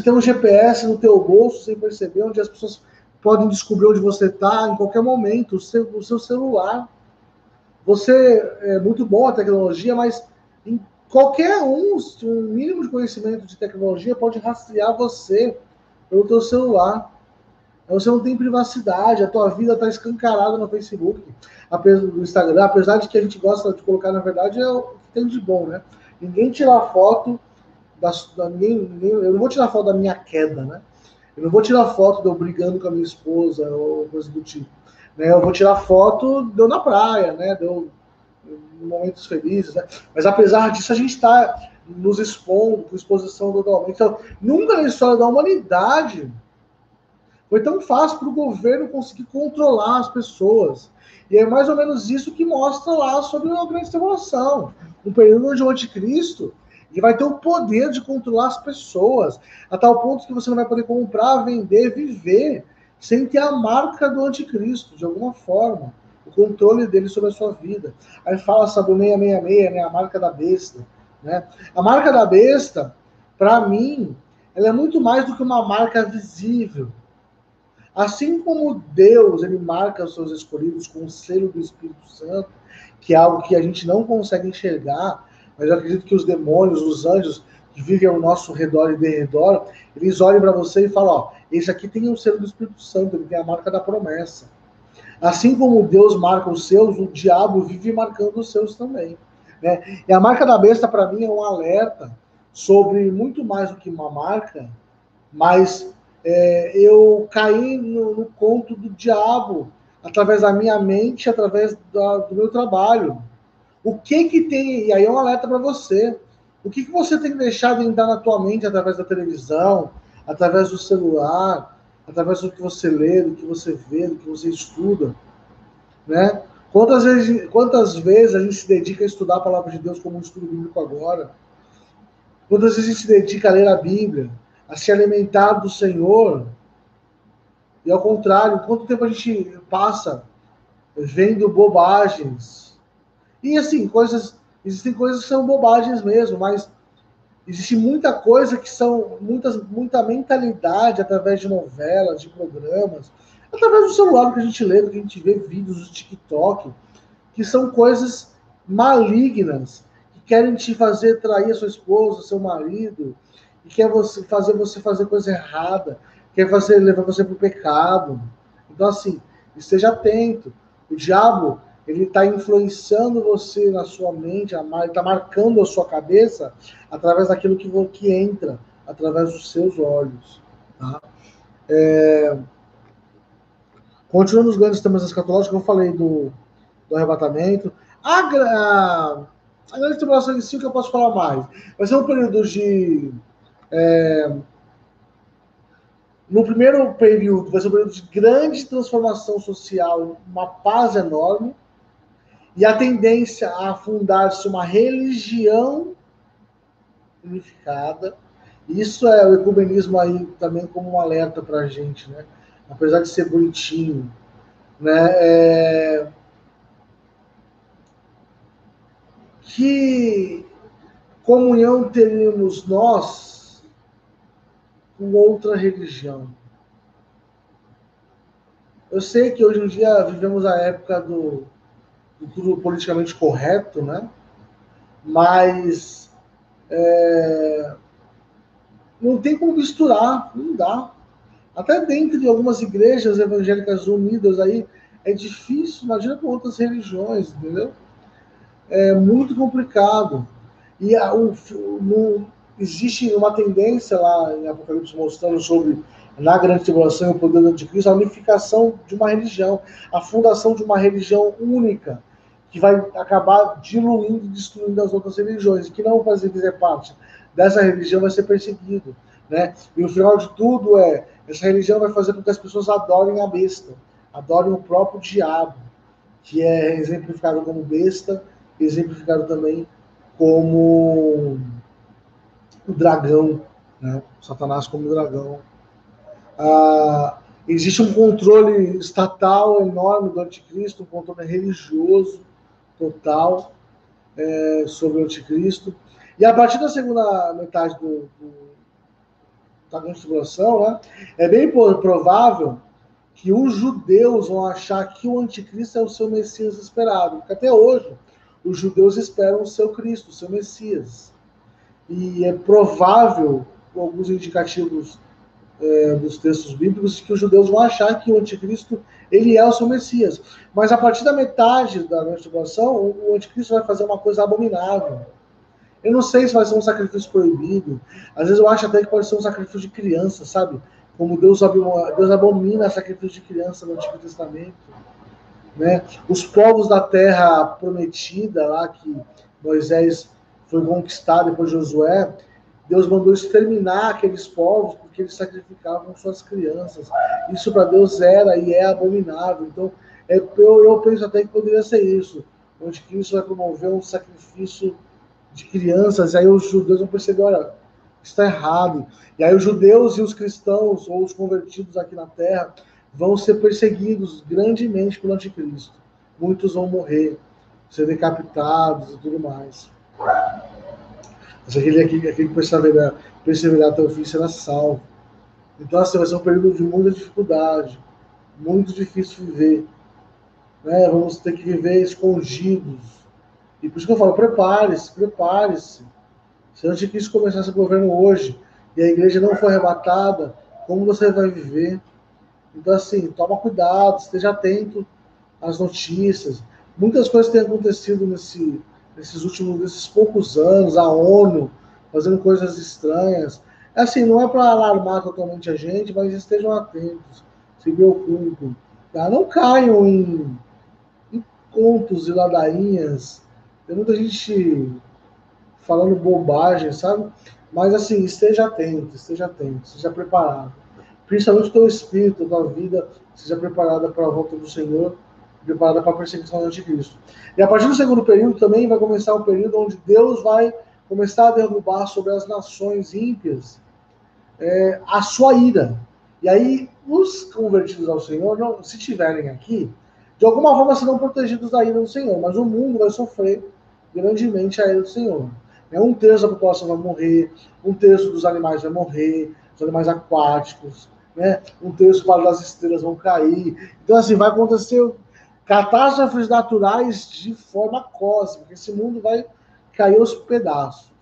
tem um GPS no teu bolso, sem perceber, onde as pessoas podem descobrir onde você está em qualquer momento, o seu celular. Você é muito bom a tecnologia, mas em qualquer um mínimo de conhecimento de tecnologia pode rastrear você pelo teu celular. Você não tem privacidade, a tua vida está escancarada no Facebook, no Instagram, apesar de que a gente gosta de colocar, na verdade, é o que tem de bom, né? Ninguém tira foto eu não vou tirar foto da minha queda, né? Eu não vou tirar foto de eu brigando com a minha esposa ou coisa do tipo. Né? Eu vou tirar foto de eu na praia, né? De eu em momentos felizes, né? Mas apesar disso, a gente está nos expondo, com exposição totalmente. Então, nunca na história da humanidade foi tão fácil para o governo conseguir controlar as pessoas. E é mais ou menos isso que mostra lá sobre a grande tribulação. Um período onde o anticristo ele vai ter o poder de controlar as pessoas, a tal ponto que você não vai poder comprar, vender, viver, sem ter a marca do anticristo, de alguma forma. O controle dele sobre a sua vida. Aí fala sobre o 666, né, a marca da besta. Né? A marca da besta, para mim, ela é muito mais do que uma marca visível. Assim como Deus ele marca os seus escolhidos com o selo do Espírito Santo, que é algo que a gente não consegue enxergar, mas eu acredito que os demônios, os anjos que vivem ao nosso redor e derredor, eles olham para você e falam, ó, esse aqui tem o selo do Espírito Santo, ele tem a marca da promessa. Assim como Deus marca os seus, o diabo vive marcando os seus também. Né? E a marca da besta, para mim, é um alerta sobre muito mais do que uma marca, mas eu caí no conto do diabo através da minha mente, através do meu trabalho. O que tem, e aí é um alerta para você, o que você tem deixado entrar na tua mente através da televisão, através do celular, através do que você lê, do que você vê, do que você estuda, né? Quantas vezes a gente se dedica a estudar a palavra de Deus como um estudo bíblico agora? Quantas vezes a gente se dedica a ler a Bíblia, a se alimentar do Senhor, e ao contrário, quanto tempo a gente passa vendo bobagens? E assim, existem coisas que são bobagens mesmo, mas existe muita coisa que são muita mentalidade através de novelas, de programas, através do celular que a gente lê, que a gente vê vídeos do TikTok, que são coisas malignas, que querem te fazer trair a sua esposa, seu marido, e quer você fazer coisa errada, quer levar você para o pecado. Então, assim, esteja atento. O diabo, ele está influenciando você na sua mente, ele está marcando a sua cabeça através daquilo que entra, através dos seus olhos. Tá? Continuando os grandes temas escatológicos, eu falei do arrebatamento. A grande tribulação em si, que eu posso falar mais? Vai ser um período de... no primeiro período, vai ser um período de grande transformação social, uma paz enorme, e a tendência a fundar-se uma religião unificada. Isso é o ecumenismo aí também como um alerta para a gente, né? Apesar de ser bonitinho, né? Que comunhão teremos nós com outra religião? Eu sei que hoje em dia vivemos a época do tudo politicamente correto, né? Mas não tem como misturar, não dá. Até dentro de algumas igrejas evangélicas unidas aí, é difícil, imagina com outras religiões, entendeu? É muito complicado. E existe uma tendência lá em Apocalipse mostrando sobre na grande tribulação e o poder do anticristo, a unificação de uma religião, a fundação de uma religião única, que vai acabar diluindo e destruindo as outras religiões, e que não vai fazer parte dessa religião vai ser perseguido, né? E o final de tudo essa religião vai fazer com que as pessoas adorem a besta, adorem o próprio diabo, que é exemplificado como besta, exemplificado também como o dragão, né? Satanás como dragão. Existe um controle estatal enorme do anticristo, um controle religioso total sobre o anticristo. E a partir da segunda metade da grande tribulação, né, é bem provável que os judeus vão achar que o anticristo é o seu Messias esperado. Porque até hoje, os judeus esperam o seu Cristo, o seu Messias. E é provável, com alguns indicativos dos textos bíblicos, que os judeus vão achar que o anticristo ele é o seu Messias. Mas a partir da metade da grande tribulação, o anticristo vai fazer uma coisa abominável. Eu não sei se vai ser um sacrifício proibido. Às vezes eu acho até que pode ser um sacrifício de criança, sabe? Como Deus abomina sacrifício de criança no Antigo Testamento. Né? Os povos da terra prometida, lá que Moisés foi conquistar depois de Josué, Deus mandou exterminar aqueles povos porque eles sacrificavam suas crianças. Isso para Deus era e é abominável. Então, eu penso até que poderia ser isso. Onde Cristo vai promover um sacrifício de crianças, e aí os judeus vão perceber, olha, está errado. E aí os judeus e os cristãos, ou os convertidos aqui na terra, vão ser perseguidos grandemente pelo anticristo. Muitos vão morrer, ser decapitados e tudo mais. Mas aquele que perseverar até o fim será salvo. Então, assim, vai ser um período de muita dificuldade, muito difícil viver. Né? Vamos ter que viver escondidos. E por isso que eu falo, prepare-se, prepare-se. Se o anticristo começar esse governo hoje e a igreja não for arrebatada, como você vai viver? Então, assim, toma cuidado, esteja atento às notícias. Muitas coisas têm acontecido nesses poucos anos, a ONU fazendo coisas estranhas. Assim, não é para alarmar totalmente a gente, mas estejam atentos, se preocupem. Tá? Não caiam em contos e ladainhas. Tem muita gente falando bobagem, sabe? Mas assim, esteja atento, seja preparado. Principalmente o teu espírito, a tua vida, seja preparada para a volta do Senhor, preparada para a perseguição do anticristo. E a partir do segundo período também vai começar um período onde Deus vai começar a derrubar sobre as nações ímpias a sua ira. E aí, os convertidos ao Senhor, não, se estiverem aqui, de alguma forma serão protegidos da ira do Senhor, mas o mundo vai sofrer grandemente a ira do Senhor. Um terço da população vai morrer, um terço dos animais vai morrer, os animais aquáticos, né? Um terço das estrelas vão cair. Então, assim, vai acontecer catástrofes naturais de forma cósmica. Esse mundo vai cair aos pedaços.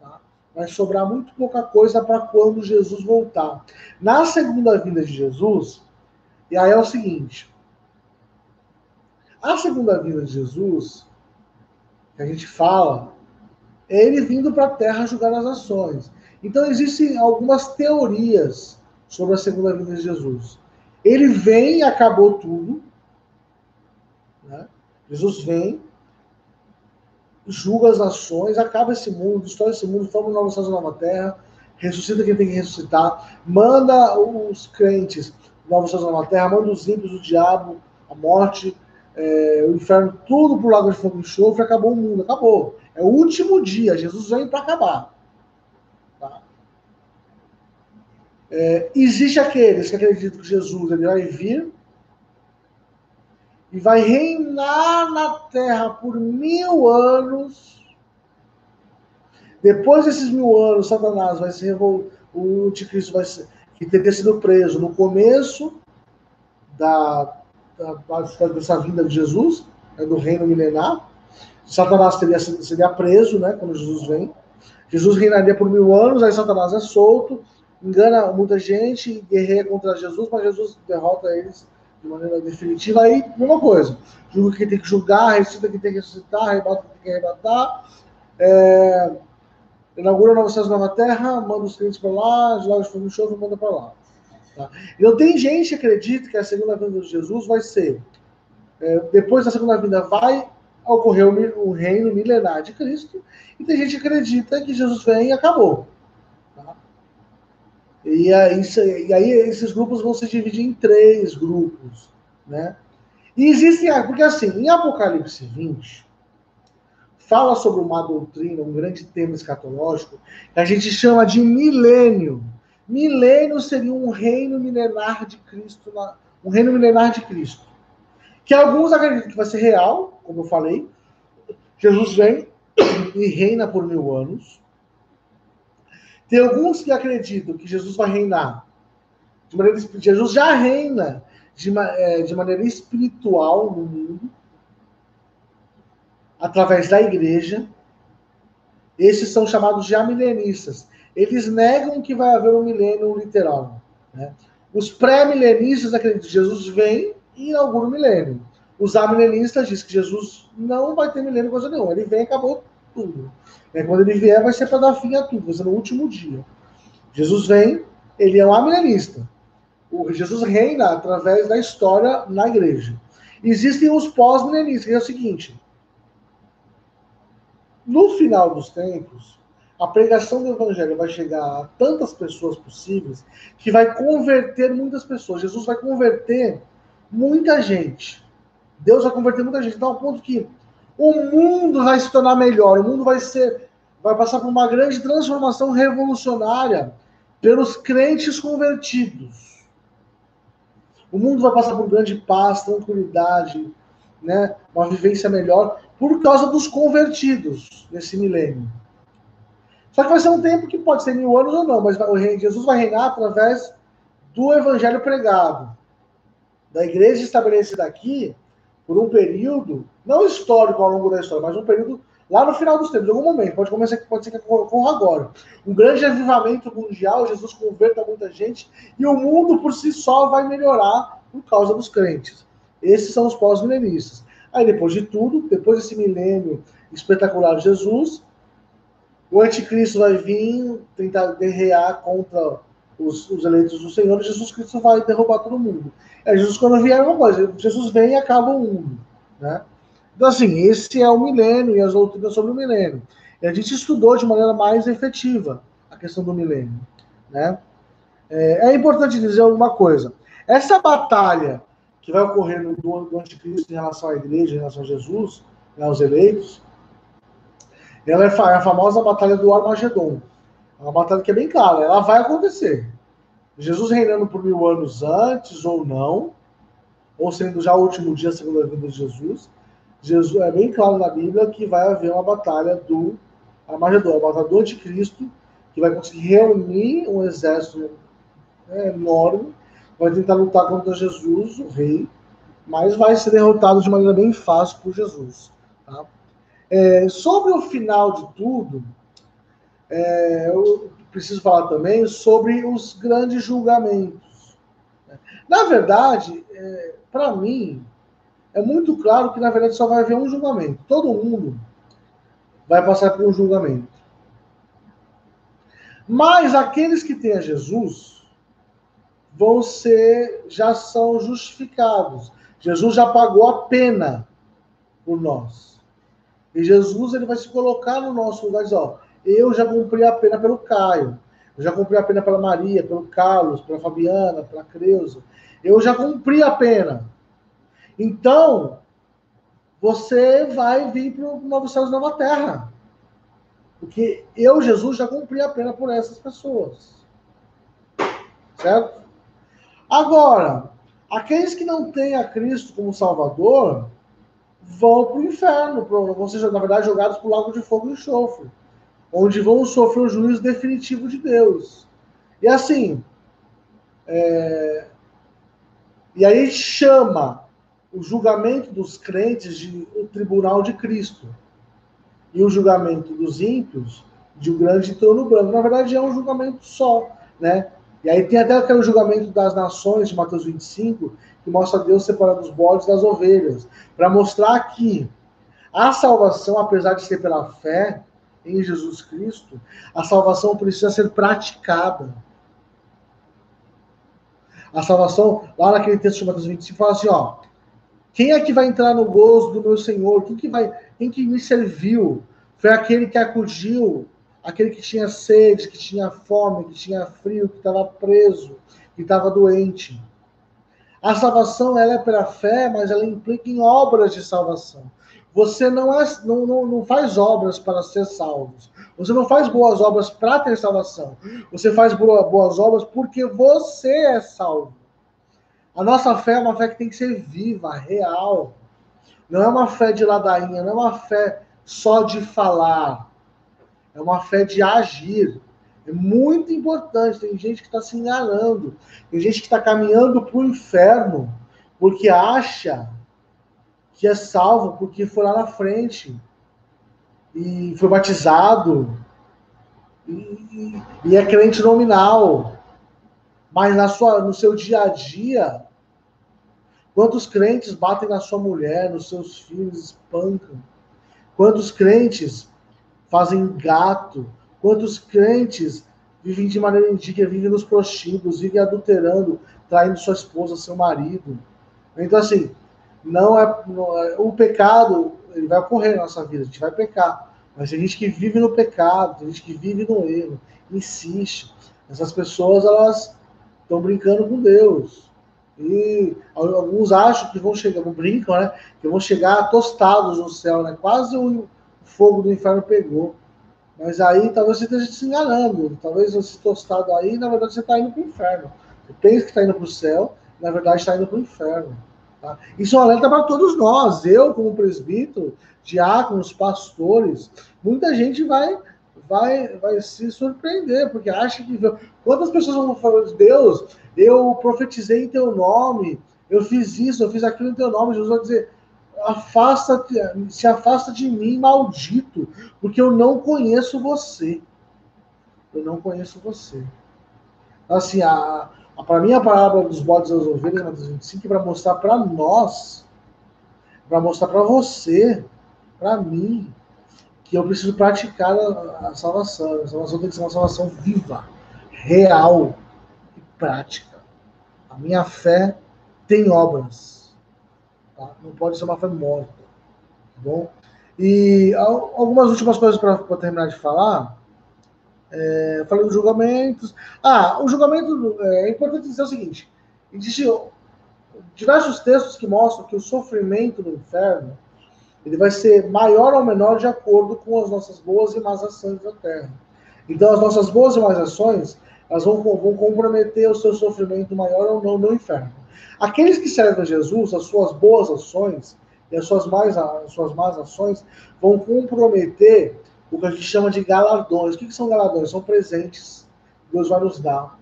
Tá? Vai sobrar muito pouca coisa para quando Jesus voltar. Na segunda vinda de Jesus, e aí é o seguinte, a segunda vinda de Jesus, que a gente fala, é ele vindo para a Terra julgar as nações. Então, existem algumas teorias sobre a segunda vinda de Jesus. Ele vem e acabou tudo. Né? Jesus vem, julga as nações, acaba esse mundo, destrói esse mundo, forma um novo céu e nova terra, ressuscita quem tem que ressuscitar, manda os crentes novos céus e nova terra, manda os ímpios, o diabo, a morte, o inferno, tudo pro lago de fogo e enxofre, acabou o mundo, acabou. É o último dia, Jesus vem para acabar. Tá? Existe aqueles que acreditam que Jesus ele vai vir e vai reinar na Terra por 1000 anos. Depois desses 1000 anos, Satanás vai ser o anticristo vai ser, que teria sido preso no começo dessa vinda de Jesus, do reino milenar. Satanás seria preso, né, quando Jesus vem. Jesus reinaria por 1000 anos, aí Satanás é solto, engana muita gente, guerreia contra Jesus, mas Jesus derrota eles de maneira definitiva. Aí, mesma coisa. Julga quem tem que julgar, ressuscita quem tem que ressuscitar, arrebata quem tem que arrebatar. Inaugura novos céus e nova terra, manda os crentes para lá, joga de fogo e enxofre e manda para lá. Tá? Então tem gente que acredita que a segunda vinda de Jesus vai ser, depois da segunda vinda vai ocorrer o reino milenar de Cristo, e tem gente que acredita que Jesus vem e acabou. Tá? E aí esses grupos vão se dividir em 3 grupos. Né? E existem, porque assim, em Apocalipse 20, fala sobre uma doutrina, um grande tema escatológico, que a gente chama de milênio. Milênio seria um reino milenar de Cristo, um reino milenar de Cristo. Que alguns acreditam que vai ser real, como eu falei. Jesus vem e reina por 1000 anos. Tem alguns que acreditam que Jesus vai reinar. Jesus já reina de maneira espiritual no mundo, através da igreja. Esses são chamados de amilenistas. Eles negam que vai haver um milênio literal. Né? Os pré-milenistas acreditam que Jesus vem e inaugura o milênio. Os amilenistas dizem que Jesus não vai ter milênio coisa nenhuma. Ele vem e acabou tudo. Quando ele vier, vai ser para dar fim a tudo, vai ser no último dia. Jesus vem, ele é um amilenista. Jesus reina através da história na igreja. Existem os pós-milenistas, que é o seguinte: no final dos tempos, a pregação do evangelho vai chegar a tantas pessoas possíveis que vai converter muitas pessoas. Jesus vai converter muita gente. Deus vai converter muita gente. Então, ao ponto que o mundo vai se tornar melhor. O mundo vai passar por uma grande transformação revolucionária pelos crentes convertidos. O mundo vai passar por grande paz, tranquilidade, né? Uma vivência melhor por causa dos convertidos nesse milênio. Só que vai ser um tempo que pode ser 1000 anos ou não, mas Jesus vai reinar através do evangelho pregado, da igreja estabelecida aqui por um período, não histórico ao longo da história, mas um período lá no final dos tempos, em algum momento, pode ser que ocorra agora. Um grande avivamento mundial, Jesus converta muita gente, e o mundo por si só vai melhorar por causa dos crentes. Esses são os pós-milenistas. Aí depois de tudo, depois desse milênio espetacular de Jesus, o anticristo vai vir tentar guerrear contra os eleitos do Senhor, e Jesus Cristo vai derrubar todo mundo. Jesus, quando vier, é uma coisa, Jesus vem e acaba o mundo. Né? Então, assim, esse é o milênio e as doutrinas sobre o milênio. E a gente estudou de maneira mais efetiva a questão do milênio. Né? É importante dizer alguma coisa. Essa batalha que vai ocorrer do anticristo em relação à igreja, em relação a Jesus, né, aos eleitos, ela é a famosa batalha do Armagedon. É uma batalha que é bem clara, ela vai acontecer. Jesus reinando por 1000 anos antes ou não, ou sendo já o último dia, segundo a vinda de Jesus, é bem claro na Bíblia que vai haver uma batalha do Armagedon, uma batalha do anticristo, que vai conseguir reunir um exército enorme, vai tentar lutar contra Jesus, o rei, mas vai ser derrotado de maneira bem fácil por Jesus. Tá? Sobre o final de tudo, eu preciso falar também sobre os grandes julgamentos. Na verdade, para mim, é muito claro que, na verdade, só vai haver um julgamento. Todo mundo vai passar por um julgamento. Mas aqueles que têm a Jesus já são justificados. Jesus já pagou a pena por nós. E Jesus, ele vai se colocar no nosso lugar e dizer, ó, eu já cumpri a pena pelo Caio, eu já cumpri a pena pela Maria, pelo Carlos, pela Fabiana, pela Creuza. Eu já cumpri a pena. Então, você vai vir para o Novo Céu e Nova Terra. Porque eu, Jesus, já cumpri a pena por essas pessoas. Certo? Agora, aqueles que não têm a Cristo como Salvador vão para o inferno, vão ser, na verdade, jogados para o lago de fogo e enxofre, onde vão sofrer o juízo definitivo de Deus. E assim, e aí chama o julgamento dos crentes de o tribunal de Cristo. E o julgamento dos ímpios de um grande trono branco. Na verdade, é um julgamento só, né? E aí tem até aquele julgamento das nações de Mateus 25, que mostra Deus separando os bodes das ovelhas, para mostrar que a salvação, apesar de ser pela fé em Jesus Cristo, a salvação precisa ser praticada. A salvação, lá naquele texto de Mateus 25, fala assim, ó, quem é que vai entrar no gozo do meu Senhor? Quem que me serviu? Foi aquele que acudiu, aquele que tinha sede, que tinha fome, que tinha frio, que estava preso, que estava doente. A salvação, ela é pela fé, mas ela implica em obras de salvação. Você não faz obras para ser salvo. Você não faz boas obras para ter salvação. Você faz boas obras porque você é salvo. A nossa fé é uma fé que tem que ser viva, real. Não é uma fé de ladainha, não é uma fé só de falar. É uma fé de agir. É muito importante. Tem gente que está se enganando. Tem gente que está caminhando para o inferno porque acha que é salvo, porque foi lá na frente e foi batizado e é crente nominal. Mas no seu dia a dia, quantos crentes batem na sua mulher, nos seus filhos, espancam? Quantos crentes fazem gato? Quantos crentes vivem de maneira indigna, vivem nos prostíbulos, vivem adulterando, traindo sua esposa, seu marido? Então, assim, o pecado, ele vai ocorrer na nossa vida, a gente vai pecar. Mas tem gente que vive no pecado, tem gente que vive no erro, insiste. Essas pessoas, elas estão brincando com Deus. E alguns acham que vão chegar, não brincam, né? Que vão chegar tostados no céu, né? Quase o fogo do inferno pegou. Mas aí talvez você esteja se enganando. Talvez esse tostado aí, na verdade, você está indo para o inferno. Você pensa que está indo para o céu, na verdade está indo para o inferno. Tá? Isso é um alerta para todos nós. Eu, como presbítero, diáconos, pastores, muita gente vai se surpreender, porque acha que... Quantas pessoas vão falar de Deus? Eu profetizei em teu nome, eu fiz isso, eu fiz aquilo em teu nome. Jesus vai dizer, se afasta de mim, maldito, porque eu não conheço você. Eu não conheço você. Assim, para mim, a parábola dos bodes e das ovelhas, Mateus 25, é para mostrar para nós, para mostrar para você, para mim, que eu preciso praticar a salvação. A salvação tem que ser uma salvação viva, real e prática. A minha fé tem obras. Tá? Não pode ser uma fé morta. Tá bom? E algumas últimas coisas para terminar de falar. Falei dos julgamentos. O julgamento, é importante dizer o seguinte: existem diversos textos que mostram que o sofrimento no inferno ele vai ser maior ou menor de acordo com as nossas boas e más ações da terra. Então, as nossas boas e más ações elas vão comprometer o seu sofrimento maior ou não no inferno. Aqueles que servem a Jesus, as suas boas ações e as suas más ações vão comprometer o que a gente chama de galardões. O que são galardões? São presentes que Deus vai nos dar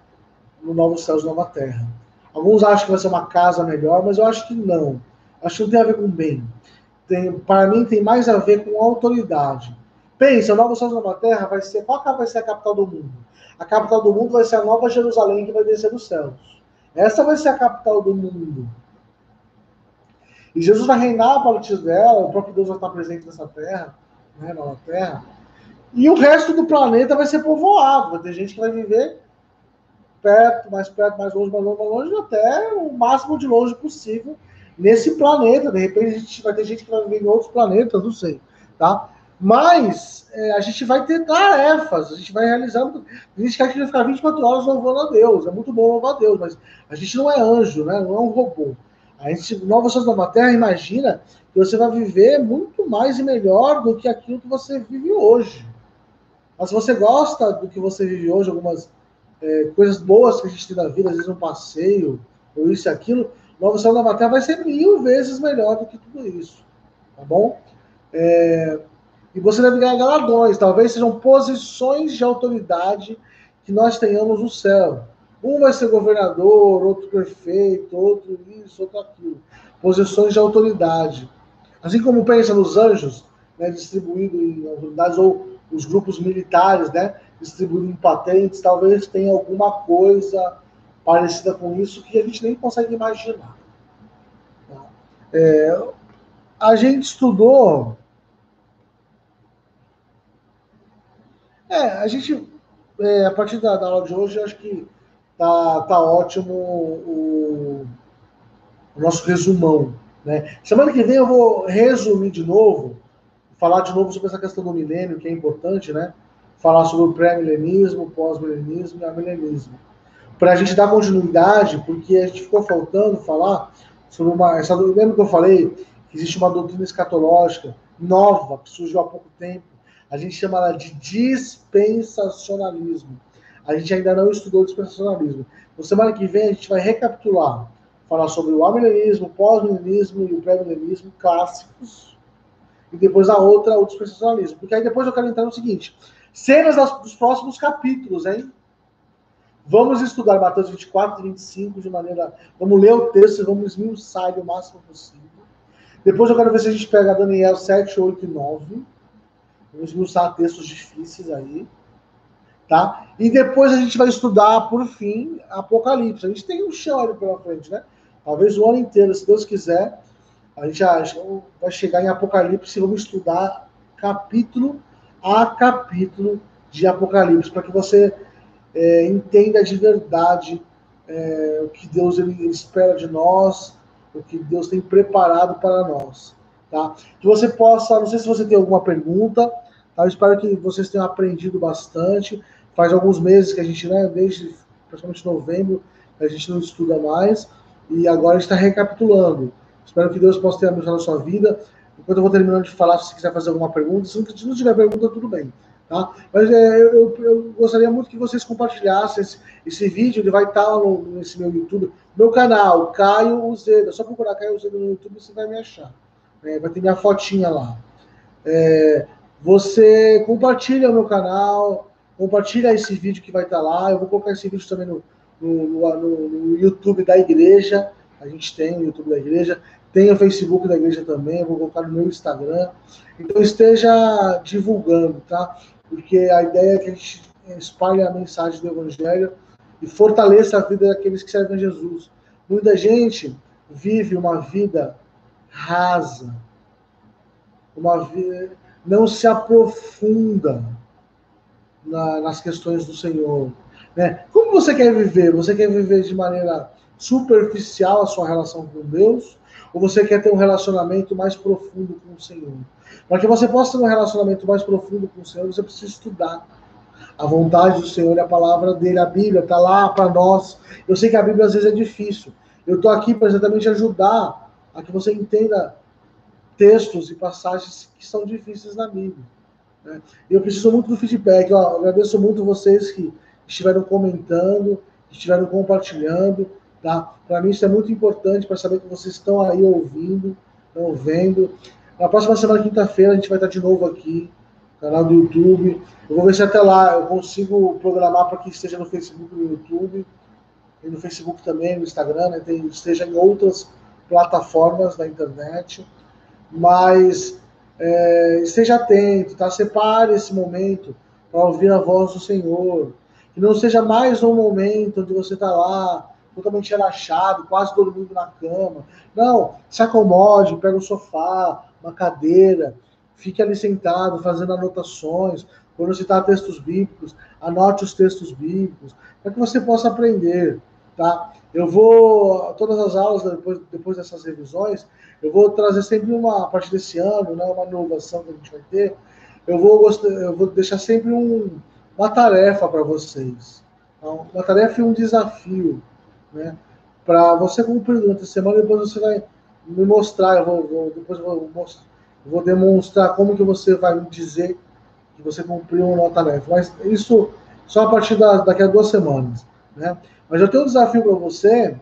no novo céu e nova terra. Alguns acham que vai ser uma casa melhor, mas eu acho que não. Acho que não tem a ver com bem. Para mim, tem mais a ver com autoridade. Pensa, o novo céu e nova terra vai ser... Qual vai ser a capital do mundo? A capital do mundo vai ser a nova Jerusalém que vai descer dos céus. Essa vai ser a capital do mundo. E Jesus vai reinar a partir dela, o próprio Deus vai estar presente nessa terra, né, nova terra. E o resto do planeta vai ser povoado. Vai ter gente que vai viver perto, mais longe, mais longe, até o máximo de longe possível nesse planeta. De repente vai ter gente que vai viver em outros planetas, não sei, tá? Mas a gente vai ter tarefas, a gente vai realizando. A gente quer ficar 24 horas louvando a Deus, é muito bom louvar a Deus, mas a gente não é anjo, né? Não é um robô. A gente, Nova Céus Nova Terra, imagina que você vai viver muito mais e melhor do que aquilo que você vive hoje. Mas se você gosta do que você vive hoje, algumas coisas boas que a gente tem na vida, às vezes um passeio, ou isso e aquilo, Nova Céu Nova Terra vai ser 1000 vezes melhor do que tudo isso. Tá bom? E você deve ganhar galardões, talvez sejam posições de autoridade que nós tenhamos no céu. Um vai ser governador, outro prefeito, outro isso, outro aquilo. Posições de autoridade. Assim como pensa nos anjos, né, distribuído em autoridades, ou os grupos militares, né, distribuído em patentes, talvez tenha alguma coisa parecida com isso que a gente nem consegue imaginar. Tá? A gente estudou... a partir da aula de hoje, eu acho que tá ótimo o nosso resumão, né? Semana que vem eu vou resumir de novo, falar de novo sobre essa questão do milênio, que é importante, né? Falar sobre o pré-milenismo, o pós-milenismo e o amilenismo. Para a gente dar continuidade, porque a gente ficou faltando falar sobre lembra que eu falei que existe uma doutrina escatológica nova, que surgiu há pouco tempo, a gente chama ela de dispensacionalismo. A gente ainda não estudou o dispensacionalismo. Na semana que vem a gente vai recapitular, falar sobre o amilenismo, o pós-milenismo e o pré-milenismo clássicos, e depois a outra, o dispensacionalismo. Porque aí depois eu quero entrar no seguinte, cenas dos próximos capítulos, hein? Vamos estudar Mateus 24 e 25 de maneira... Vamos ler o texto e vamos esmiuçar ele o máximo possível. Depois eu quero ver se a gente pega Daniel 7, 8 e 9. Vamos esmiuçar textos difíceis aí. Tá? E depois a gente vai estudar, por fim, Apocalipse. A gente tem um chão ali pela frente, né? Talvez o ano inteiro, se Deus quiser, a gente vai chegar em Apocalipse e vamos estudar capítulo a capítulo de Apocalipse, para que você entenda de verdade o que Deus ele espera de nós, o que Deus tem preparado para nós. Tá? Que você possa, não sei se você tem alguma pergunta, tá? Eu espero que vocês tenham aprendido bastante. Faz alguns meses que a gente, né, desde praticamente novembro, a gente não estuda mais, e agora a gente está recapitulando. Espero que Deus possa ter abençoado a sua vida. Enquanto eu vou terminando de falar, se você quiser fazer alguma pergunta, se não tiver pergunta, tudo bem. Tá? Mas eu gostaria muito que vocês compartilhassem esse vídeo, ele vai estar nesse meu YouTube, meu canal, Caio Uzeda. Só procurar Caio Uzeda no YouTube você vai me achar. Vai ter minha fotinha lá. Você compartilha o meu canal, compartilha esse vídeo que vai estar lá. Eu vou colocar esse vídeo também no YouTube da igreja. A gente tem o YouTube da igreja, tem o Facebook da igreja também. Eu vou colocar no meu Instagram. Então esteja divulgando, tá? Porque a ideia é que a gente espalhe a mensagem do Evangelho e fortaleça a vida daqueles que servem a Jesus. Muita gente vive uma vida rasa, não se aprofunda nas questões do Senhor. Né? Como você quer viver? Você quer viver de maneira superficial a sua relação com Deus? Ou você quer ter um relacionamento mais profundo com o Senhor? Para que você possa ter um relacionamento mais profundo com o Senhor, você precisa estudar. A vontade do Senhor e a palavra dele, a Bíblia, está lá para nós. Eu sei que a Bíblia às vezes é difícil. Eu estou aqui para exatamente ajudar a que você entenda textos e passagens que são difíceis na Bíblia. Né? Eu preciso muito do feedback. Eu agradeço muito vocês que estiveram comentando, que estiveram compartilhando. Tá? Para mim isso é muito importante para saber que vocês estão aí ouvindo, estão vendo. Na próxima semana, quinta-feira, a gente vai estar de novo aqui, no canal do YouTube. Eu vou ver se até lá eu consigo programar para que esteja no Facebook e no YouTube, e no Facebook também, no Instagram, né? Esteja em outras plataformas da internet. Mas esteja atento, tá? Separe esse momento para ouvir a voz do Senhor. Que não seja mais um momento onde você está lá, totalmente relaxado, quase dormindo na cama. Não, se acomode, pega um sofá, uma cadeira, fique ali sentado, fazendo anotações. Quando citar textos bíblicos, anote os textos bíblicos, para que você possa aprender, tá? Eu vou, todas as aulas, depois dessas revisões, eu vou trazer sempre a partir desse ano, né, uma inovação que a gente vai ter, eu vou deixar sempre uma tarefa para vocês. Então, uma tarefa e um desafio, né, para você cumprir durante a semana, depois você vai me mostrar, depois eu vou demonstrar como que você vai me dizer que você cumpriu uma tarefa. Mas isso só a partir daqui a 2 semanas. Né? Mas eu tenho um desafio para você,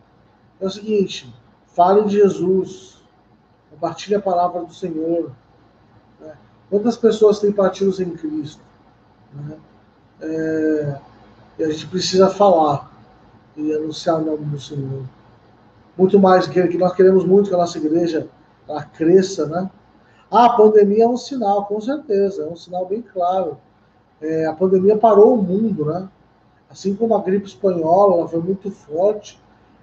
é o seguinte, fale de Jesus, compartilhe a palavra do Senhor. Né? Quantas pessoas têm partidos em Cristo? Né? E a gente precisa falar e anunciar o nome do Senhor. Muito mais que nós queremos muito que a nossa igreja ela cresça, né? A pandemia é um sinal, com certeza, é um sinal bem claro. A pandemia parou o mundo, né? Assim como a gripe espanhola, ela foi muito forte.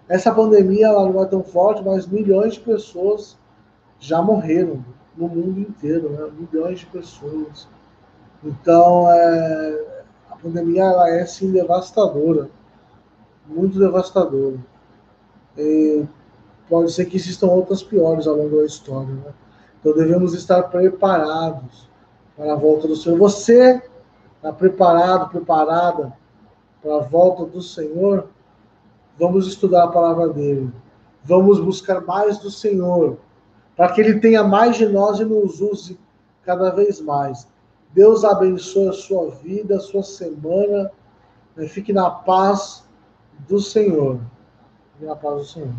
Essa pandemia ela não é tão forte, mas milhões de pessoas já morreram no mundo inteiro, né? Milhões de pessoas. Então, a pandemia ela é sim devastadora. muito devastadora. E pode ser que existam outras piores ao longo da história, né? Então devemos estar preparados para a volta do Senhor. Você está preparado, preparada para a volta do Senhor? Vamos estudar a palavra dele. Vamos buscar mais do Senhor, para que ele tenha mais de nós e nos use cada vez mais. Deus abençoe a sua vida, a sua semana. Fique na paz do Senhor. Fique na paz do Senhor.